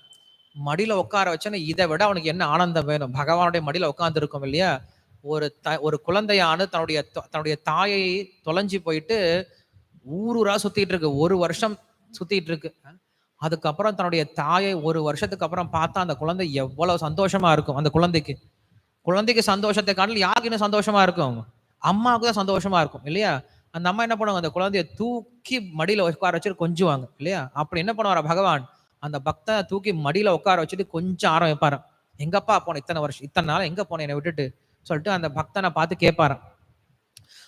மடியில உட்கார வச்சோன்னா இதை விட அவனுக்கு என்ன ஆனந்தம் வேணும்? பகவானுடைய மடியில உட்கார்ந்து இருக்கும் இல்லையா? ஒரு குழந்தையானு தன்னுடைய தாயை தொலைஞ்சு போயிட்டு ஊரூரா சுத்திட்டு இருக்கு, 1 வருஷம் சுத்திட்டு இருக்கு. அதுக்கப்புறம் தன்னுடைய தாயை 1 வருஷத்துக்கு அப்புறம் பார்த்தா அந்த குழந்தை எவ்வளவு சந்தோஷமா இருக்கும். அந்த குழந்தைக்கு சந்தோஷத்தை காட்டில் யாருக்கு இன்னும் சந்தோஷமா இருக்கும்? அம்மாவுக்கு தான் சந்தோஷமா இருக்கும் இல்லையா? அந்த அம்மா என்ன பண்ணுவாங்க? அந்த குழந்தைய தூக்கி மடியில உட்கார வச்சுட்டு கொஞ்சுவாங்க இல்லையா? அப்படி என்ன பண்ணுவாரா பகவான்? அந்த பக்தனை தூக்கி மடியில உட்கார வச்சுட்டு கொஞ்சம் ஆரம்பிப்பாரு. எங்கப்பா போன இத்தனை நாள் எங்க போன என்னை விட்டுட்டு சொல்லிட்டு அந்த பக்தனை பார்த்து கேட்பாரான்.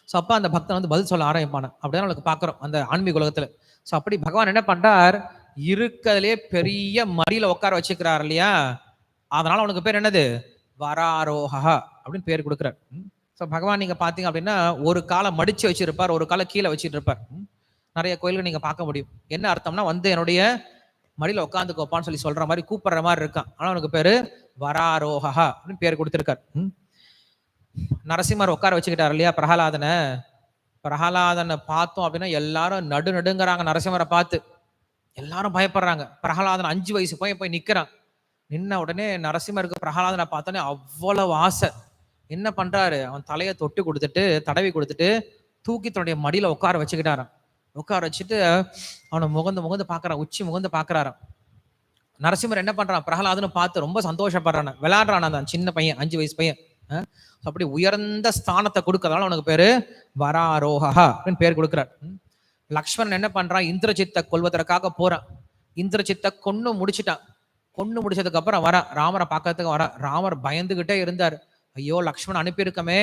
ஸோ அப்ப அந்த பக்தன் வந்து பதில் சொல்ல ஆரம்பிப்பான. அப்படிதான் நம்மளுக்கு பாக்குறோம் அந்த ஆன்மீக உலகத்துல. ஸோ அப்படி பகவான் என்ன பண்றார்? இருக்கிறதுலே பெரிய மடியில உட்கார வச்சுக்கிறார் இல்லையா? அதனால அவனுக்கு பேர் என்னது? வராரோகா அப்படின்னு பேர் கொடுக்குறார். ஸோ பகவான் நீங்க பாத்தீங்க அப்படின்னா ஒரு காலை மடிச்சு வச்சிருப்பார், ஒரு காலை கீழே வச்சுட்டு இருப்பார். நிறைய கோயில்கள் நீங்க பார்க்க முடியும். என்ன அர்த்தம்னா வந்து என்னுடைய மடியில உட்காந்துக்கோப்பான்னு சொல்லி சொல்ற மாதிரி கூப்பிடுற மாதிரி இருக்கான். ஆனா அவனுக்கு பேரு வராரோகா அப்படின்னு பேர் கொடுத்திருக்கார். நரசிம்மர் உட்கார வச்சுக்கிட்டார் இல்லையா பிரகலாதனை பார்த்தோம் அப்படின்னா எல்லாரும் நடுங்கிறாங்க. நரசிம்மரை பார்த்து எல்லாரும் பயப்படுறாங்க. பிரகலாதன் 5 வயசு போய் நிக்கிறான். நின்ன உடனே நரசிம்மருக்கு பிரகலாதனை பார்த்தோன்னே அவ்வளவு ஆசை. என்ன பண்றாரு? அவன் தலையை தொட்டு கொடுத்துட்டு தடவி கொடுத்துட்டு தூக்கி தன்னுடைய மடியில உட்கார வச்சுக்கிட்டாரான். உட்கார வச்சுட்டு அவனை முகந்து பாக்குறான், உச்சி முகந்து பாக்குறாரான். நரசிம்மர் என்ன பண்றான்? பிரகலாதனை பார்த்து ரொம்ப சந்தோஷப்படுறான், விளையாடுறான். அந்த சின்ன பையன், 5 வயசு பையன். அப்படி உயர்ந்த ஸ்தானத்தை கொடுக்கறதால அவனுக்கு பேரு வராரோகா அப்படின்னு பேர் கொடுக்கிறார். லக்ஷ்மணன் என்ன பண்றான்? இந்திரஜித்தை கொல்வதற்காக போறான். இந்திரஜித்தை கொன்னு முடிச்சதுக்கு அப்புறம் வர ராமரை பார்க்கறதுக்கு வர. ராமர் பயந்துகிட்டே இருந்தார். ஐயோ, லக்ஷ்மணன் அனுப்பியிருக்கமே,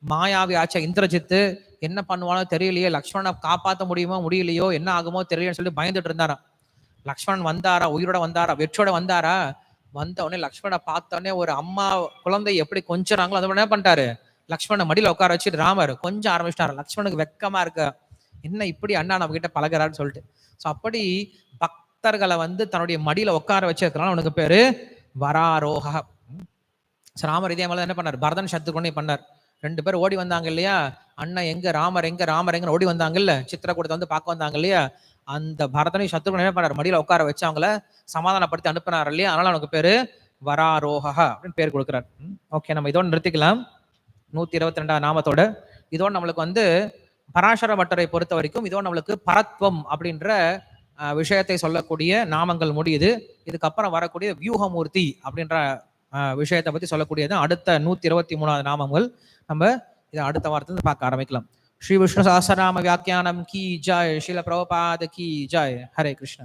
மாயாவி ஆச்சா இந்திரஜித்து, என்ன பண்ணுவானோ தெரியலையே, லக்ஷ்மணனை காப்பாற்ற முடியலையோ, என்ன ஆகுமோ தெரியலன்னு சொல்லி பயந்துட்டு இருந்தாராம். லக்ஷ்மணன் வந்தாரா? உயிரோட வந்தாரா? வெற்றோட வந்தாரா? வந்த உடனே லக்ஷ்மணனை பார்த்த உடனே ஒரு அம்மா குழந்தை எப்படி கொஞ்சறாங்களோ அதை என்ன பண்ணிட்டாரு? லக்ஷ்மணனை மடியில உட்கார வச்சுட்டு ராமர் கொஞ்சம் ஆரம்பிச்சிட்டாரு. லக்ஷ்மணுக்கு வெக்கமா இருக்க, என்ன இப்படி அண்ணா நம்ம கிட்ட பழகிறான்னு சொல்லிட்டு. ஸோ அப்படி பக்தர்களை வந்து தன்னுடைய மடியில உட்கார வச்சிருக்கிறான். அவனுக்கு பேரு வராரோகா. ராமர் இதே மாதிரி என்ன பண்ணார், பரதன் சத்ருகனை பண்ணார். 2 பேர் ஓடி வந்தாங்க இல்லையா, அண்ணன் எங்க ராமர் எங்க ராமர் எங்க ஓடி வந்தாங்கல்ல, சித்திரக்கூடத்தை வந்து பார்க்க வந்தாங்க இல்லையா, அந்த பரதனை சத்ருகன் என்ன பண்ணார், மடியில உட்கார வச்சு அவங்கள சமாதானப்படுத்தி அனுப்பினார் இல்லையா. அதனால அவனுக்கு பேரு வராரோகா அப்படின்னு பேர் கொடுக்கிறார். ஓகே, நம்ம இதோட நிறுத்திக்கலாம் 122 நாமத்தோட. இதோட நம்மளுக்கு வந்து பராசர பட்டரை பொறுத்த வரைக்கும் இதோட நம்மளுக்கு பரத்வம் அப்படின்ற விஷயத்தை சொல்லக்கூடிய நாமங்கள் முடியுது. இதுக்கப்புறம் வரக்கூடிய வியூகமூர்த்தி அப்படின்ற விஷயத்தை பத்தி சொல்லக்கூடியது அடுத்த 123வது நாமங்கள். நம்ம இதை அடுத்த வாரத்துல பார்க்க ஆரம்பிக்கலாம். ஸ்ரீ விஷ்ணு சஹஸ்ரநாம வியாக்கியானம் கி ஜாய், ஸ்ரீல பிரபுபாத கி ஜாய். ஹரே கிருஷ்ணா.